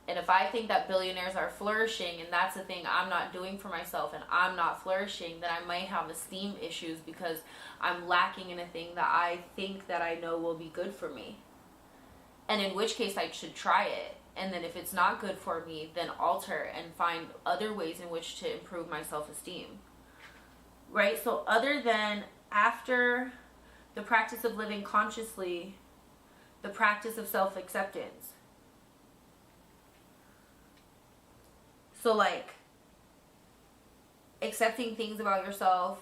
Speaker 1: And if I think that billionaires are flourishing and that's the thing I'm not doing for myself and I'm not flourishing, then I might have esteem issues because I'm lacking in a thing that I think that I know will be good for me. And in which case I should try it. And then if it's not good for me, then alter and find other ways in which to improve my self-esteem. Right? So other than after the practice of living consciously, the practice of self-acceptance. So like accepting things about yourself,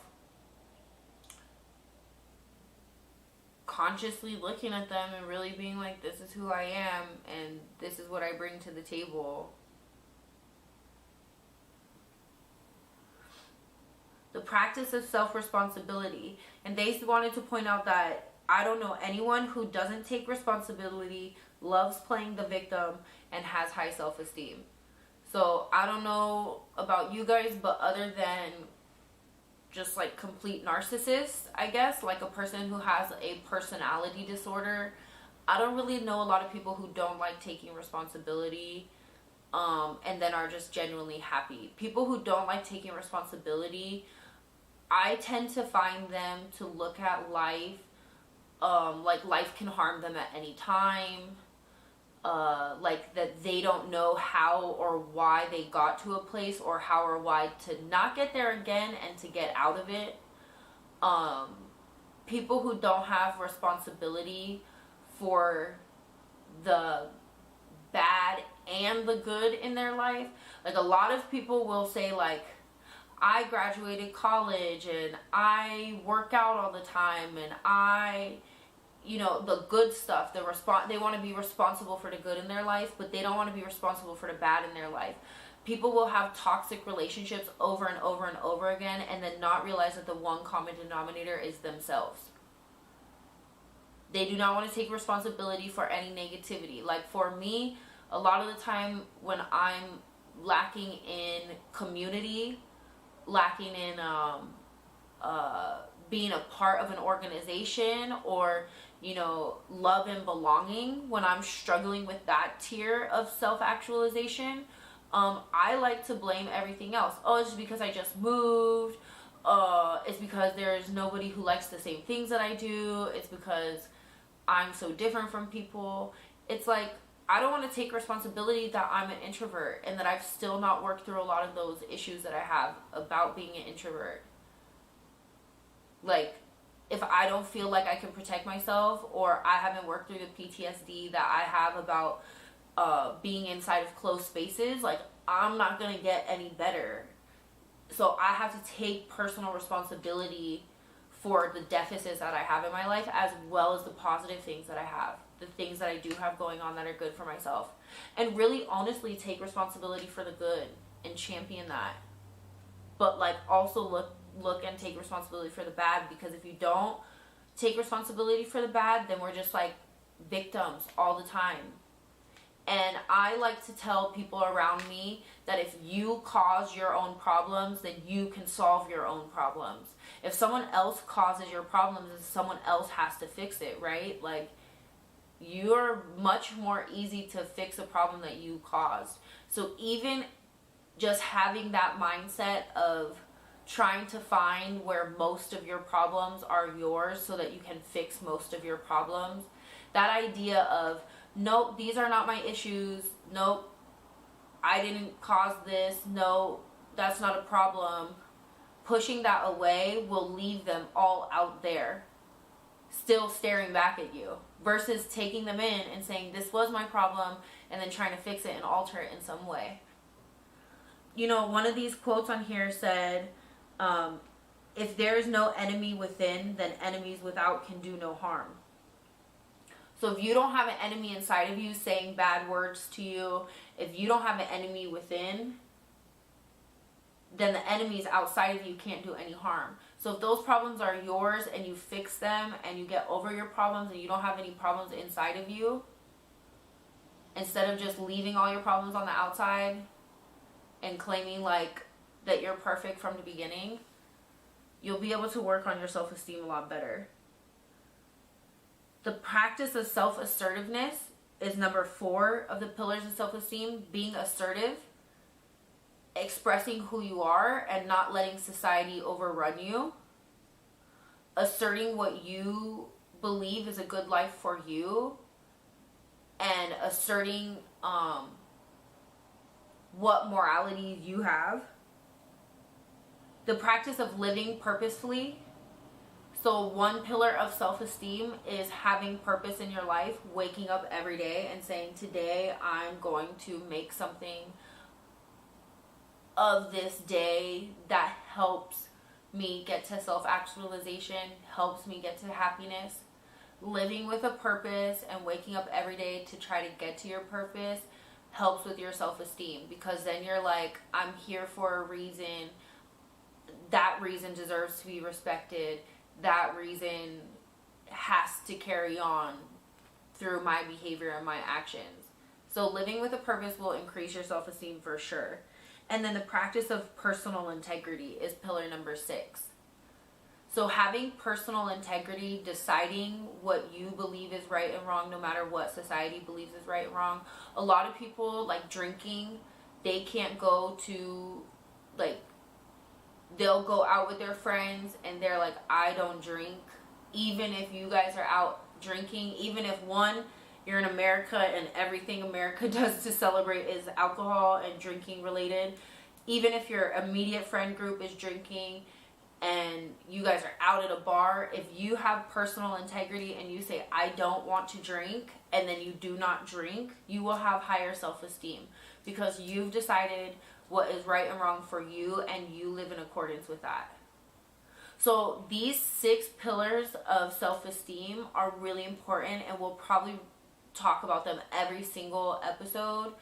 Speaker 1: consciously looking at them and really being like, this is who I am and this is what I bring to the table. The practice of self-responsibility. And they wanted to point out that I don't know anyone who doesn't take responsibility, loves playing the victim, and has high self-esteem. So I don't know about you guys, but other than just like complete narcissists, I guess, like a person who has a personality disorder, I don't really know a lot of people who don't like taking responsibility and then are just genuinely happy. People who don't like taking responsibility, I tend to find them to look at life like life can harm them at any time. Like that they don't know how or why they got to a place, or how or why to not get there again and to get out of it. People who don't have responsibility for the bad and the good in their life. Like a lot of people will say like, I graduated college and I work out all the time and I, you know, the good stuff, they want to be responsible for the good in their life, but they don't want to be responsible for the bad in their life. People will have toxic relationships over and over and over again and then not realize that the one common denominator is themselves. They do not want to take responsibility for any negativity. Like for me, a lot of the time when I'm lacking in community, lacking in being a part of an organization, or you know, love and belonging, when I'm struggling with that tier of self-actualization, I like to blame everything else. Oh, it's just because I just moved. It's because there's nobody who likes the same things that I do. It's because I'm so different from people. It's like, I don't want to take responsibility that I'm an introvert and that I've still not worked through a lot of those issues that I have about being an introvert. Like, if I don't feel like I can protect myself, or I haven't worked through the PTSD that I have about being inside of closed spaces, like, I'm not going to get any better. So I have to take personal responsibility for the deficits that I have in my life, as well as the positive things that I have, the things that I do have going on that are good for myself. And really honestly take responsibility for the good and champion that. But like also look and take responsibility for the bad, because if you don't take responsibility for the bad, then we're just like victims all the time. And I like to tell people around me that if you cause your own problems, then you can solve your own problems. If someone else causes your problems, then someone else has to fix it, right? Like, you're much more easy to fix a problem that you caused. So even just having that mindset of trying to find where most of your problems are yours so that you can fix most of your problems, that idea of, nope, these are not my issues, nope, I didn't cause this, no, that's not a problem, pushing that away will leave them all out there still staring back at you, versus taking them in and saying, this was my problem, and then trying to fix it and alter it in some way. You know, one of these quotes on here said, if there is no enemy within, then enemies without can do no harm. So if you don't have an enemy inside of you saying bad words to you, if you don't have an enemy within, then the enemies outside of you can't do any harm. So if those problems are yours and you fix them and you get over your problems and you don't have any problems inside of you, instead of just leaving all your problems on the outside and claiming like that you're perfect from the beginning, you'll be able to work on your self-esteem a lot better. The practice of self-assertiveness is number 4 of the pillars of self-esteem. Being assertive, expressing who you are and not letting society overrun you, asserting what you believe is a good life for you, and asserting what morality you have. The practice of living purposefully. So one pillar of self-esteem is having purpose in your life, waking up every day and saying, today I'm going to make something of this day that helps me get to self-actualization, helps me get to happiness. Living with a purpose and waking up every day to try to get to your purpose helps with your self-esteem, because then you're like, I'm here for a reason. That reason deserves to be respected. That reason has to carry on through my behavior and my actions. So living with a purpose will increase your self-esteem for sure. And then the practice of personal integrity is pillar number 6. So having personal integrity, deciding what you believe is right and wrong, no matter what society believes is right and wrong. A lot of people, like drinking, they can't go to, like, they'll go out with their friends and they're like, I don't drink. Even if you guys are out drinking, even if you're in America and everything America does to celebrate is alcohol and drinking related. Even if your immediate friend group is drinking and you guys are out at a bar, if you have personal integrity and you say, I don't want to drink, and then you do not drink, you will have higher self-esteem because you've decided what is right and wrong for you and you live in accordance with that. So these 6 pillars of self-esteem are really important, and we'll probably talk about them every single episode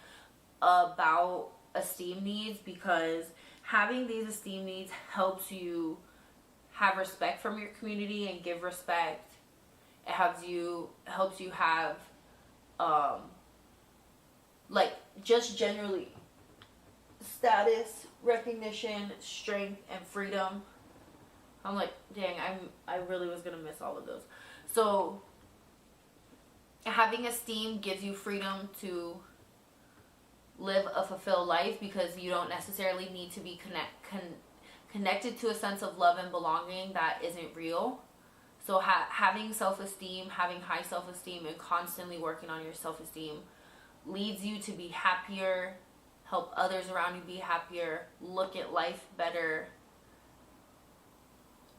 Speaker 1: about esteem needs, because having these esteem needs helps you have respect from your community and give respect. It helps you have like just generally status, recognition, strength, and freedom. I'm like, dang, I really was gonna miss all of those. So having esteem gives you freedom to live a fulfilled life, because you don't necessarily need to be connected to a sense of love and belonging that isn't real. So having self-esteem, having high self-esteem, and constantly working on your self-esteem leads you to be happier, help others around you be happier, look at life better,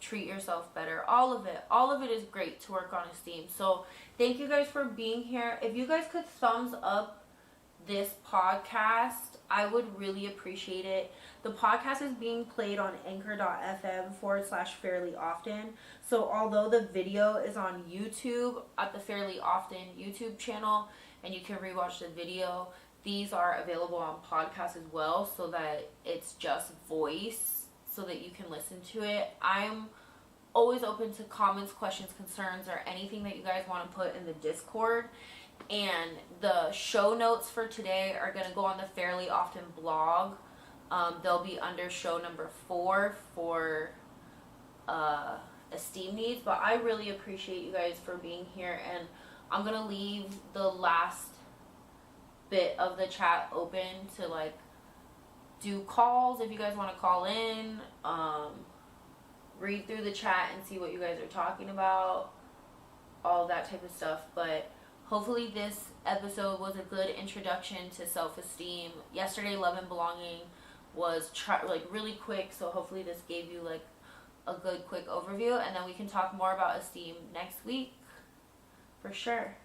Speaker 1: treat yourself better. All of it is great to work on esteem. So thank you guys for being here. If you guys could thumbs up this podcast, I would really appreciate it. The podcast is being played on anchor.fm/fairly often. So although the video is on YouTube at the Fairly Often YouTube channel, and you can rewatch the video, these are available on podcast as well, so that it's just voice, so that you can listen to it. I'm always open to comments, questions, concerns, or anything that you guys want to put in the Discord. And the show notes for today are going to go on the Fairly Often blog. They'll be under show number 4 for Esteem Needs. But I really appreciate you guys for being here. And I'm going to leave the last bit of the chat open to like do calls if you guys want to call in. Read through the chat and see what you guys are talking about. All that type of stuff. But hopefully this episode was a good introduction to self-esteem. Yesterday, Love and Belonging was really quick, so hopefully this gave you like a good quick overview, and then we can talk more about esteem next week for sure.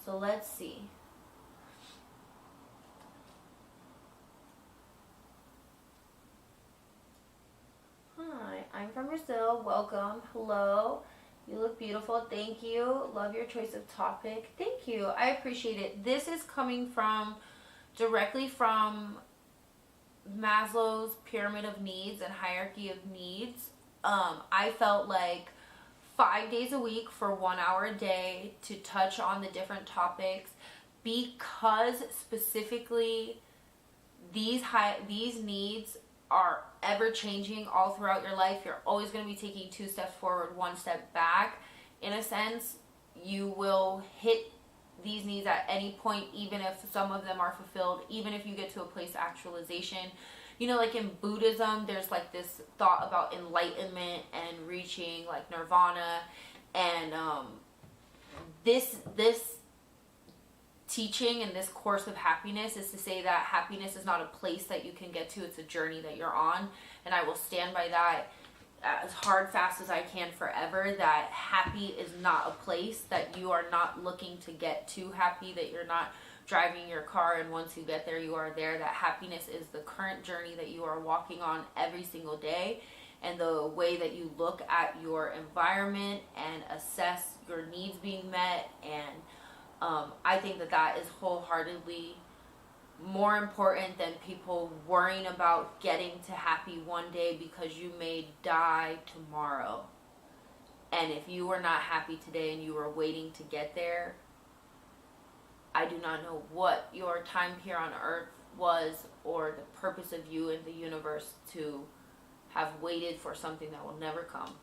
Speaker 1: So let's see. Brazil. Welcome. Hello. You look beautiful. Thank you. Love your choice of topic. Thank you. I appreciate it. This is coming from directly from Maslow's pyramid of needs and hierarchy of needs. I felt like 5 days a week for 1 hour a day to touch on the different topics, because specifically these needs are ever changing all throughout your life. You're always going to be taking 2 steps forward, 1 step back. In a sense, you will hit these needs at any point, even if some of them are fulfilled, even if you get to a place of actualization. You know, like in Buddhism, there's like this thought about enlightenment and reaching like nirvana, and this teaching and this course of happiness is to say that happiness is not a place that you can get to, it's a journey that you're on. And I will stand by that as hard fast as I can forever, that happy is not a place, that you are not looking to get to happy, that you're not driving your car and once you get there you are there, that happiness is the current journey that you are walking on every single day, and the way that you look at your environment and assess your needs being met. And I think that is wholeheartedly more important than people worrying about getting to happy one day, because you may die tomorrow. And if you were not happy today and you were waiting to get there, I do not know what your time here on earth was, or the purpose of you in the universe to have waited for something that will never come.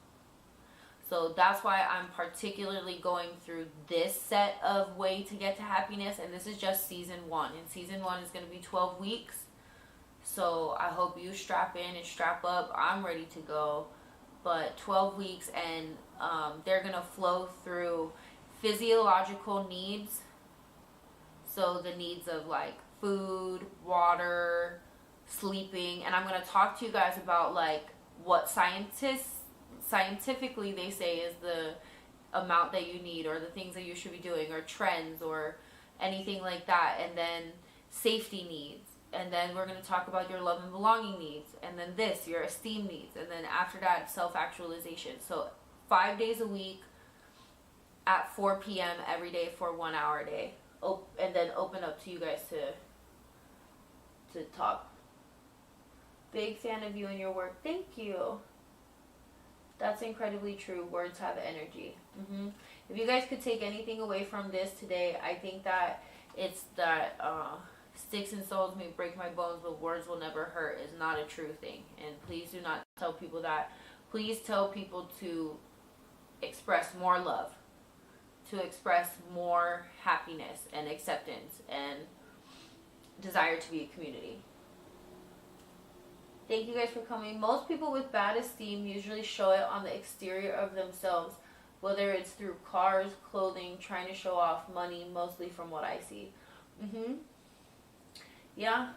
Speaker 1: So that's why I'm particularly going through this set of way to get to happiness. And this is just season 1. And season 1 is going to be 12 weeks. So I hope you strap in and strap up. I'm ready to go. But 12 weeks, and they're going to flow through physiological needs. So the needs of like food, water, sleeping. And I'm going to talk to you guys about like what scientifically they say is the amount that you need, or the things that you should be doing, or trends, or anything like that. And then safety needs, and then we're going to talk about your love and belonging needs, and then your esteem needs, and then after that, self-actualization. So 5 days a week at 4 p.m. every day for 1 hour a day, and then open up to you guys to talk. Big fan of you and your work. Thank you. That's incredibly true. Words have energy. If you guys could take anything away from this today, I think that it's that sticks and stones may break my bones, but words will never hurt is not a true thing. And please do not tell people that. Please tell people to express more love, to express more happiness and acceptance and desire to be a community. Thank you guys for coming. Most people with bad esteem usually show it on the exterior of themselves, whether it's through cars, clothing, trying to show off, money, mostly from what I see. Yeah.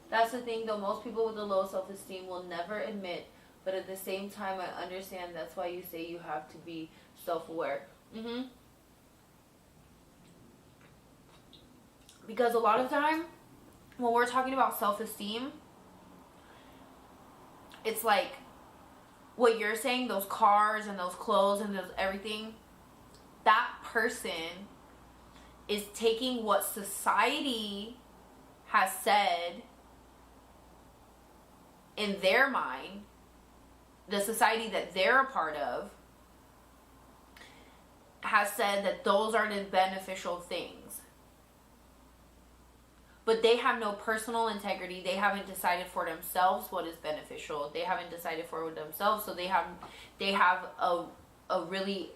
Speaker 1: That's the thing though, most people with a low self-esteem will never admit, but at the same time I understand that's why you say you have to be self-aware. Because a lot of time when we're talking about self-esteem, it's like what you're saying, those cars and those clothes and those everything, that person is taking what society has said in their mind, the society that they're a part of has said that those are the beneficial things. But they have no personal integrity. They haven't decided for themselves what is beneficial. They haven't decided for themselves, so they have a really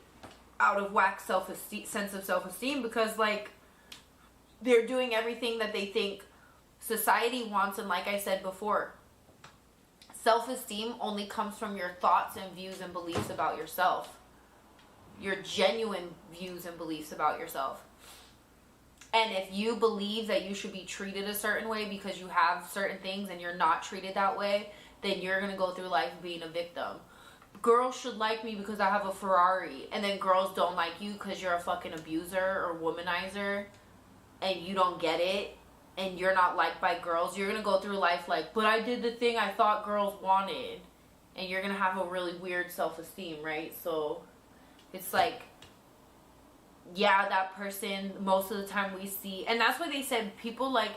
Speaker 1: out of whack sense of self-esteem, because like they're doing everything that they think society wants. And like I said before, self-esteem only comes from your thoughts and views and beliefs about yourself. Your genuine views and beliefs about yourself. And if you believe that you should be treated a certain way because you have certain things and you're not treated that way, then you're going to go through life being a victim. Girls should like me because I have a Ferrari, and then girls don't like you because you're a fucking abuser or womanizer and you don't get it and you're not liked by girls. You're going to go through life like, but I did the thing I thought girls wanted. and you're gonna have a really weird self-esteem, right? So it's like, yeah, that person, most of the time we see, and that's why they said people like,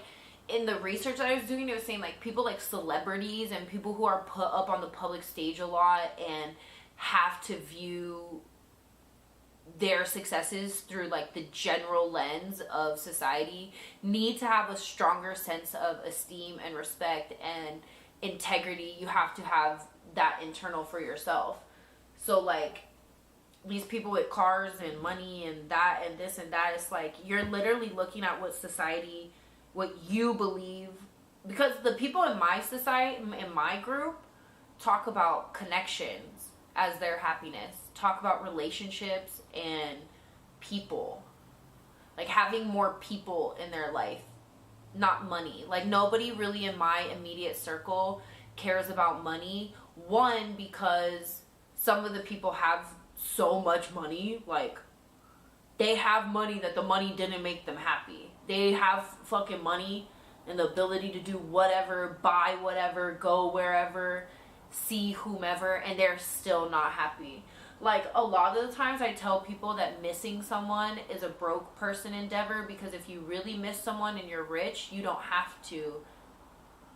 Speaker 1: in the research that I was doing, it was saying like people like celebrities and people who are put up on the public stage a lot and have to view their successes through like the general lens of society need to have a stronger sense of esteem and respect and integrity. You have to have that internal for yourself. So like these people with cars and money and that and this and that, it's like you're literally looking at what society, what you believe, because the people in my society, in my group, talk about connections as their happiness, talk about relationships and people, like having more people in their life, not money. Like nobody really in my immediate circle cares about money. One, because some of the people have so much money, like they have money that the money didn't make them happy. They have fucking money and the ability to do whatever, buy whatever, go wherever, see whomever, and they're still not happy. Like a lot of the times I tell people that missing someone is a broke person endeavor, because if you really miss someone and you're rich, you don't have to.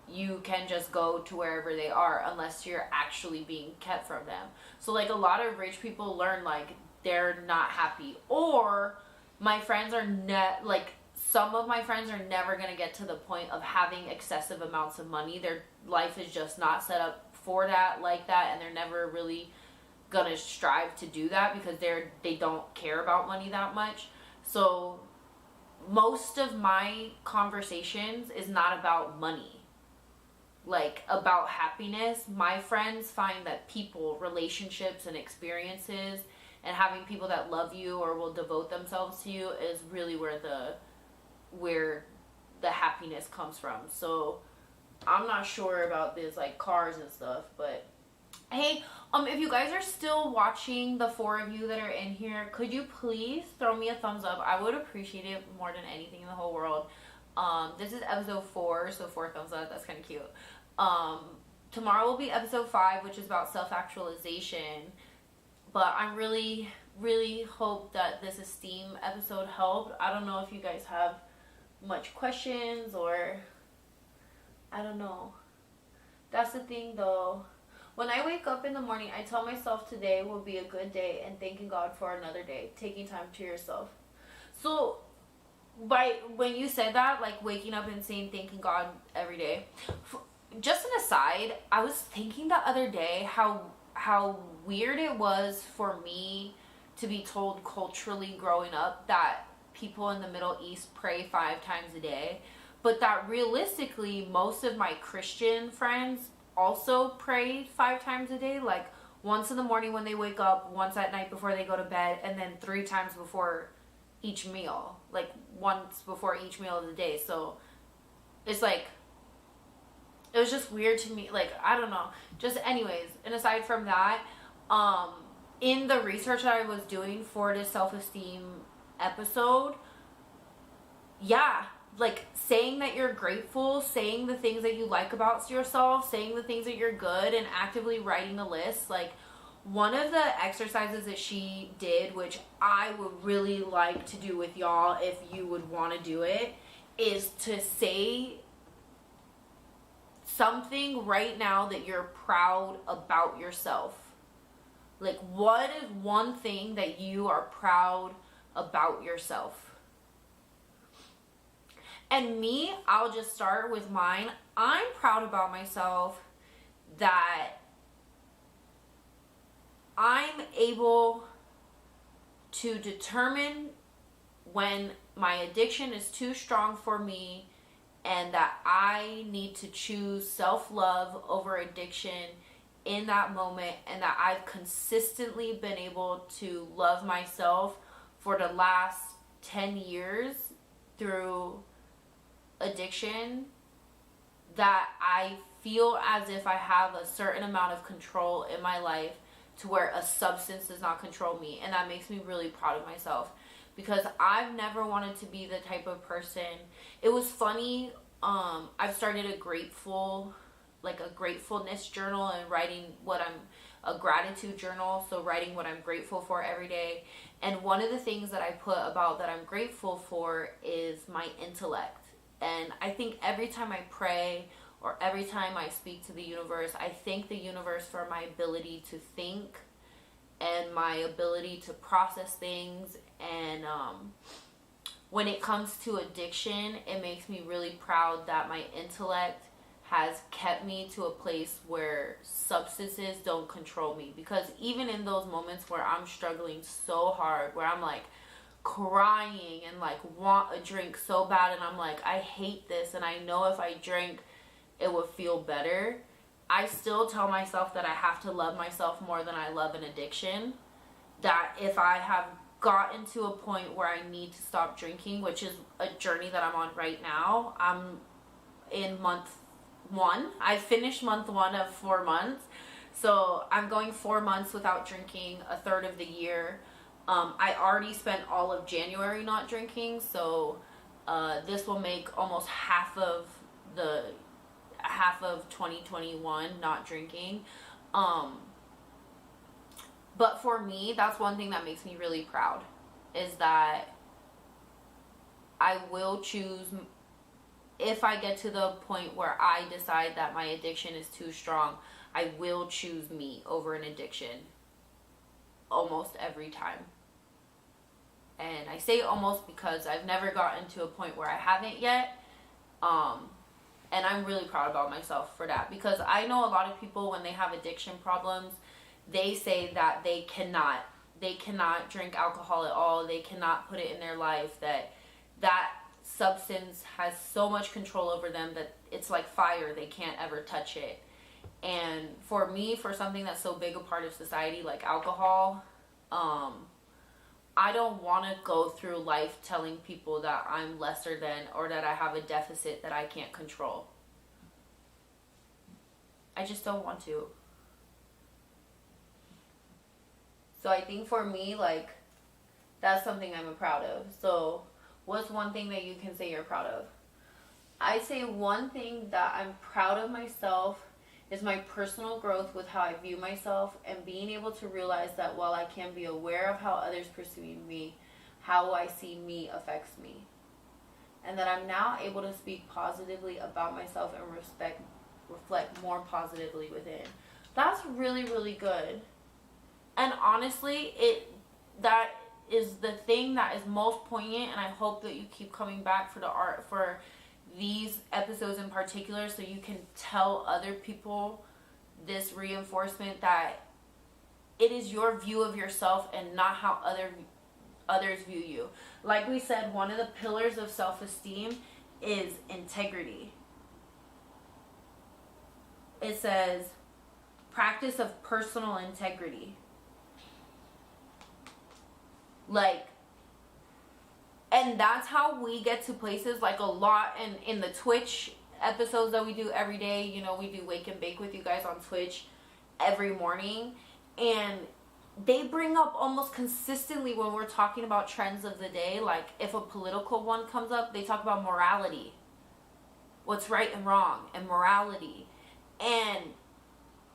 Speaker 1: You can just go to wherever they are unless you're actually being kept from them. So like a lot of rich people learn like they're not happy, or my friends are like some of my friends are never going to get to the point of having excessive amounts of money. Their life is just not set up for that, like that, and they're never really going to strive to do that because they don't care about money that much. So most of my conversations is not about money, like about happiness. My friends find that people, relationships, and experiences, and having people that love you or will devote themselves to you is really where the happiness comes from. So I'm not sure about this like cars and stuff, but hey, if you guys are still watching, the 4 of you that are in here, could you please throw me a thumbs up? I would appreciate it more than anything in the whole world. This is episode 4, so 4 thumbs up. That's kind of cute. Tomorrow will be episode 5, which is about self-actualization. But I really, really hope that this Esteem episode helped. I don't know if you guys have much questions, or I don't know. That's the thing though. When I wake up in the morning, I tell myself today will be a good day and thanking God for another day. Taking time to yourself. So when you said that, like waking up and saying thanking God every day, just an aside, I was thinking the other day how weird it was for me to be told culturally growing up that people in the Middle East pray 5 times a day, but that realistically most of my Christian friends also pray 5 times a day, like once in the morning when they wake up, once at night before they go to bed, and then 3 times before each meal, like once before each meal of the day. So it's like, it was just weird to me, like I don't know, just anyways. And aside from that, in the research that I was doing for this self-esteem episode, yeah, like saying that you're grateful, saying the things that you like about yourself, saying the things that you're good, and actively writing a list. Like one of the exercises that she did, which I would really like to do with y'all if you would want to do it, is to say something right now that you're proud about yourself. Like what is one thing that you are proud about yourself? And me, I'll just start with mine. I'm proud about myself that I'm able to determine when my addiction is too strong for me, and that I need to choose self-love over addiction in that moment, and that I've consistently been able to love myself for the last 10 years through addiction, that I feel as if I have a certain amount of control in my life to where a substance does not control me. And that makes me really proud of myself, because I've never wanted to be the type of person. It was funny, I've started a Grateful like a gratefulness journal and writing a gratitude journal, so writing what I'm grateful for every day. And one of the things that I put about that I'm grateful for is my intellect. And I think every time I pray or every time I speak to the universe, I thank the universe for my ability to think and my ability to process things. And when it comes to addiction, it makes me really proud that my intellect has kept me to a place where substances don't control me. Because even in those moments where I'm struggling so hard, where I'm like crying and like want a drink so bad, and I'm like, I hate this, and I know if I drink it would feel better, I still tell myself that I have to love myself more than I love an addiction. That if I have gotten to a point where I need to stop drinking, which is a journey that I'm on right now. I'm in month 1. I finished month 1 of 4 months. So I'm going 4 months without drinking, a third of the year. I already spent all of January not drinking, so this will make almost half of 2021 not drinking. But for me, that's one thing that makes me really proud, is that I will choose, if I get to the point where I decide that my addiction is too strong, I will choose me over an addiction almost every time. And I say almost because I've never gotten to a point where I haven't yet. And I'm really proud about myself for that, because I know a lot of people, when they have addiction problems, they say that they cannot drink alcohol at all. They cannot put it in their life, that substance has so much control over them that it's like fire. They can't ever touch it. And for me, for something that's so big a part of society like alcohol, I don't want to go through life telling people that I'm lesser than, or that I have a deficit that I can't control. I just don't want to. So I think for me, like, that's something I'm proud of. So what's one thing that you can say you're proud of? I say one thing that I'm proud of myself is my personal growth with how I view myself, and being able to realize that while I can be aware of how others perceive me, how I see me affects me. And that I'm now able to speak positively about myself and reflect more positively within. That's really, really good. And honestly, that is the thing that is most poignant, and I hope that you keep coming back for these episodes in particular, so you can tell other people this reinforcement that it is your view of yourself and not how others view you. Like we said, one of the pillars of self-esteem is integrity. It says practice of personal integrity. Like, and that's how we get to places, like a lot in the Twitch episodes that we do every day. You know, we do Wake and Bake with you guys on Twitch every morning. And they bring up almost consistently, when we're talking about trends of the day, like if a political one comes up, they talk about morality. What's right and wrong, and morality. And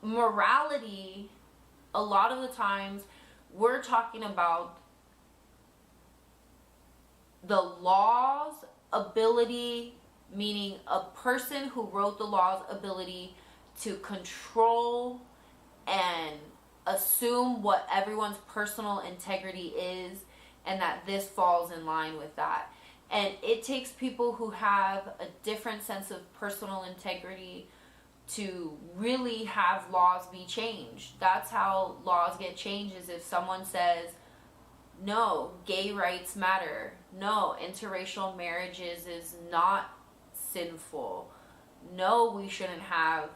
Speaker 1: morality, a lot of the times, we're talking about the law's ability, meaning a person who wrote the law's ability to control and assume what everyone's personal integrity is, and that this falls in line with that. And it takes people who have a different sense of personal integrity to really have laws be changed. That's how laws get changed, is if someone says, no, gay rights matter. No, interracial marriages is not sinful. No, we shouldn't have,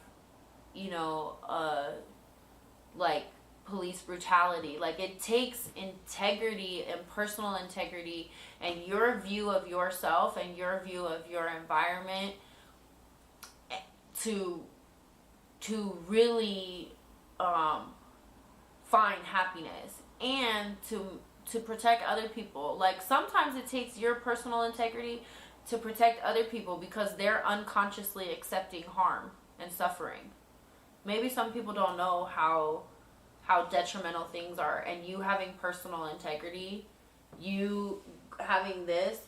Speaker 1: like police brutality. Like, it takes integrity and personal integrity and your view of yourself and your view of your environment to really find happiness and to protect other people. Like, sometimes it takes your personal integrity to protect other people because they're unconsciously accepting harm and suffering. Maybe some people don't know how detrimental things are, and you having personal integrity, you having this,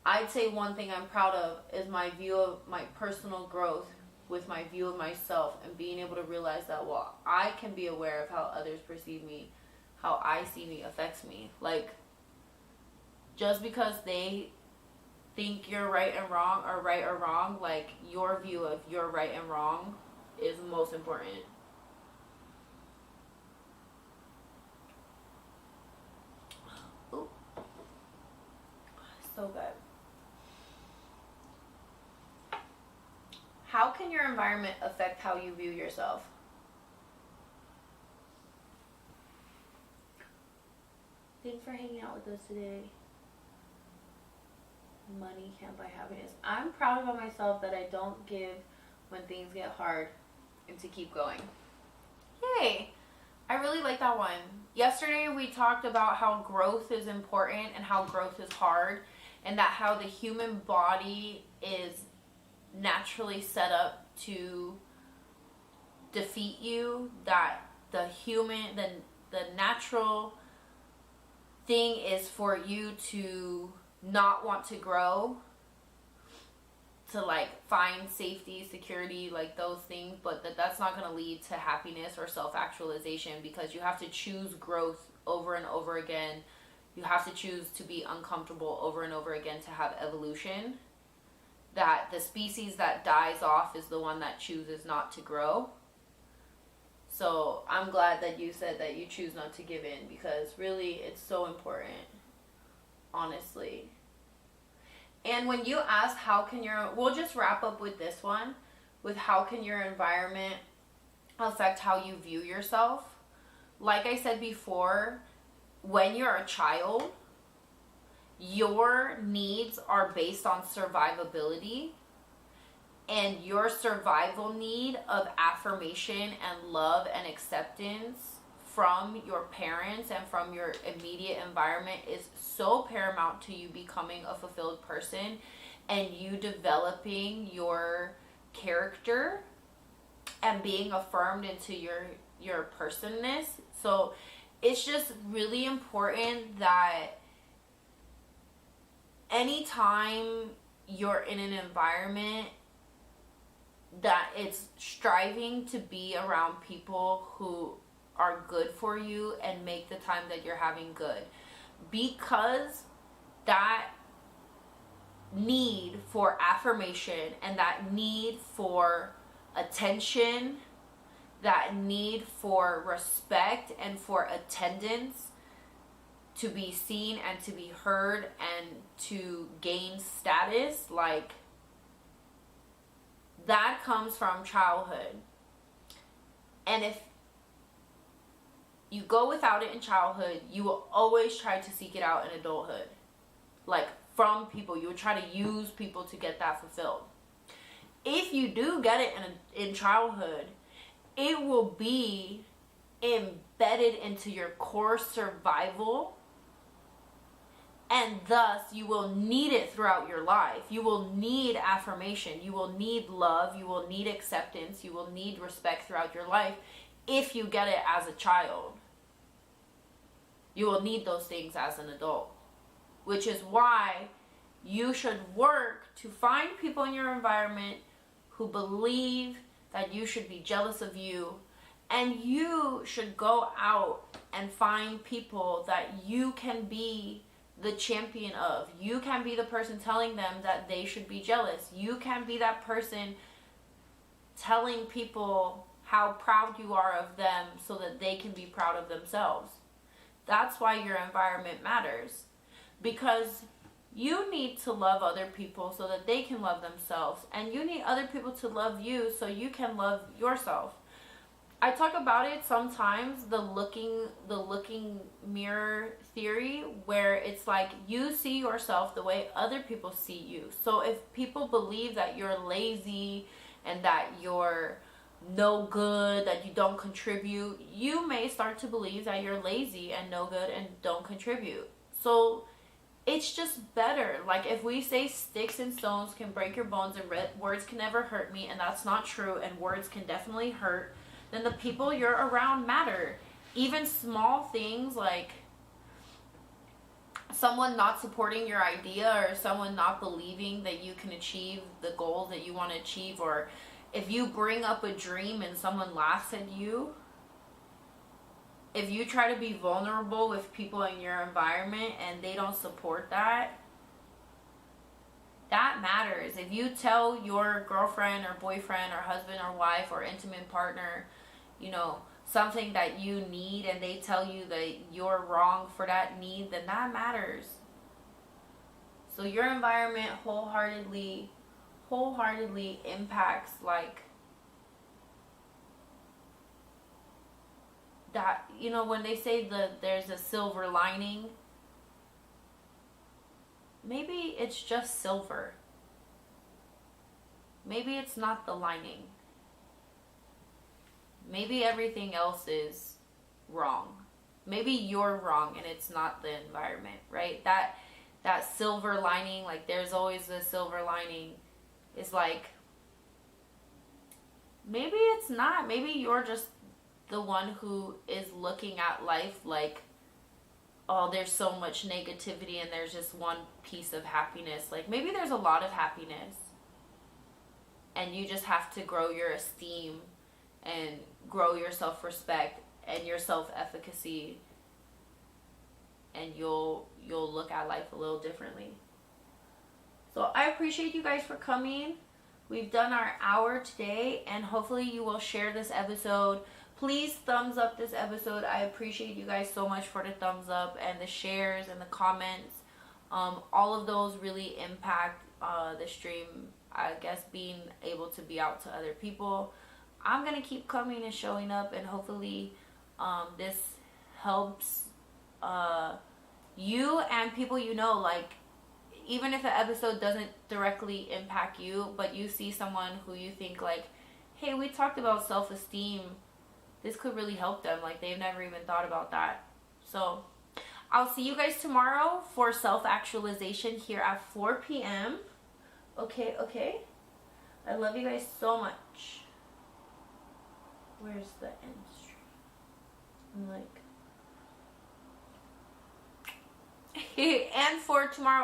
Speaker 1: I'd say one thing I'm proud of is my view of my personal growth with my view of myself, and being able to realize that, well, I can be aware of how others perceive me, how I see me affects me. Like, just because they think you're right and wrong, or right or wrong, like, your view of your right and wrong is most important. Ooh. So good. How can your environment affect how you view yourself? Thanks for hanging out with us today. Money can't buy happiness. I'm proud about myself that I don't give when things get hard and to keep going. Yay! I really like that one. Yesterday we talked about how growth is important and how growth is hard, and that how the human body is naturally set up to defeat you, that the natural thing is for you to not want to grow, to like find safety, security, like those things, but that's not going to lead to happiness or self-actualization, because you have to choose growth over and over again. You have to choose to be uncomfortable over and over again to have evolution. That the species that dies off is the one that chooses not to grow. So I'm glad that you said that you choose not to give in, because really it's so important, honestly. And when you ask we'll just wrap up with this one, with how can your environment affect how you view yourself. Like I said before, when you're a child, your needs are based on survivability, and your survival need of affirmation and love and acceptance from your parents and from your immediate environment is so paramount to you becoming a fulfilled person and you developing your character and being affirmed into your personness. So it's just really important that anytime you're in an environment that it's striving to be around people who are good for you and make the time that you're having good, because that need for affirmation and that need for attention, that need for respect and for attendance, to be seen and to be heard and to gain status, like, that comes from childhood. And if you go without it in childhood, you will always try to seek it out in adulthood. Like, from people, you would try to use people to get that fulfilled. If you do get it in childhood, it will be embedded into your core survival, and thus you will need it throughout your life. You will need affirmation, you will need love, you will need acceptance, you will need respect throughout your life. If you get it as a child, you will need those things as an adult, which is why you should work to find people in your environment who believe that you should be jealous of you, and you should go out and find people that you can be the champion of. You can be the person telling them that they should be jealous. You can be that person telling people how proud you are of them so that they can be proud of themselves. That's why your environment matters, because you need to love other people so that they can love themselves, and you need other people to love you so you can love yourself. I talk about it sometimes, the looking mirror theory, where it's like you see yourself the way other people see you. So if people believe that you're lazy and that you're no good, that you don't contribute, you may start to believe that you're lazy and no good and don't contribute. So it's just better. Like, if we say sticks and stones can break your bones and words can never hurt me, and that's not true, and words can definitely hurt, then the people you're around matter. Even small things like someone not supporting your idea, or someone not believing that you can achieve the goal that you want to achieve, or if you bring up a dream and someone laughs at you, if you try to be vulnerable with people in your environment and they don't support that, that matters. If you tell your girlfriend or boyfriend or husband or wife or intimate partner, you know, something that you need, and they tell you that you're wrong for that need, then that matters. So your environment wholeheartedly impacts, like, that, you know, when they say that there's a silver lining, maybe it's just silver. Maybe it's not the lining. Maybe everything else is wrong. Maybe you're wrong and it's not the environment, right? That silver lining, like, there's always a silver lining, is like, maybe it's not. Maybe you're just the one who is looking at life like, oh, there's so much negativity and there's just one piece of happiness. Like, maybe there's a lot of happiness, and you just have to grow your esteem and grow your self-respect and your self-efficacy, and you'll look at life a little differently. So I appreciate you guys for coming. We've done our hour today, and hopefully you will share this episode. Please thumbs up this episode. I appreciate you guys so much for the thumbs up and the shares and the comments. All of those really impact the stream, I guess, being able to be out to other people. I'm going to keep coming and showing up, and hopefully this helps you and people you know. Like, even if an episode doesn't directly impact you, but you see someone who you think, like, hey, we talked about self-esteem, this could really help them. Like, they've never even thought about that. So I'll see you guys tomorrow for self-actualization here at 4 p.m. Okay. I love you guys so much. Where's the end stream? I'm like... and for tomorrow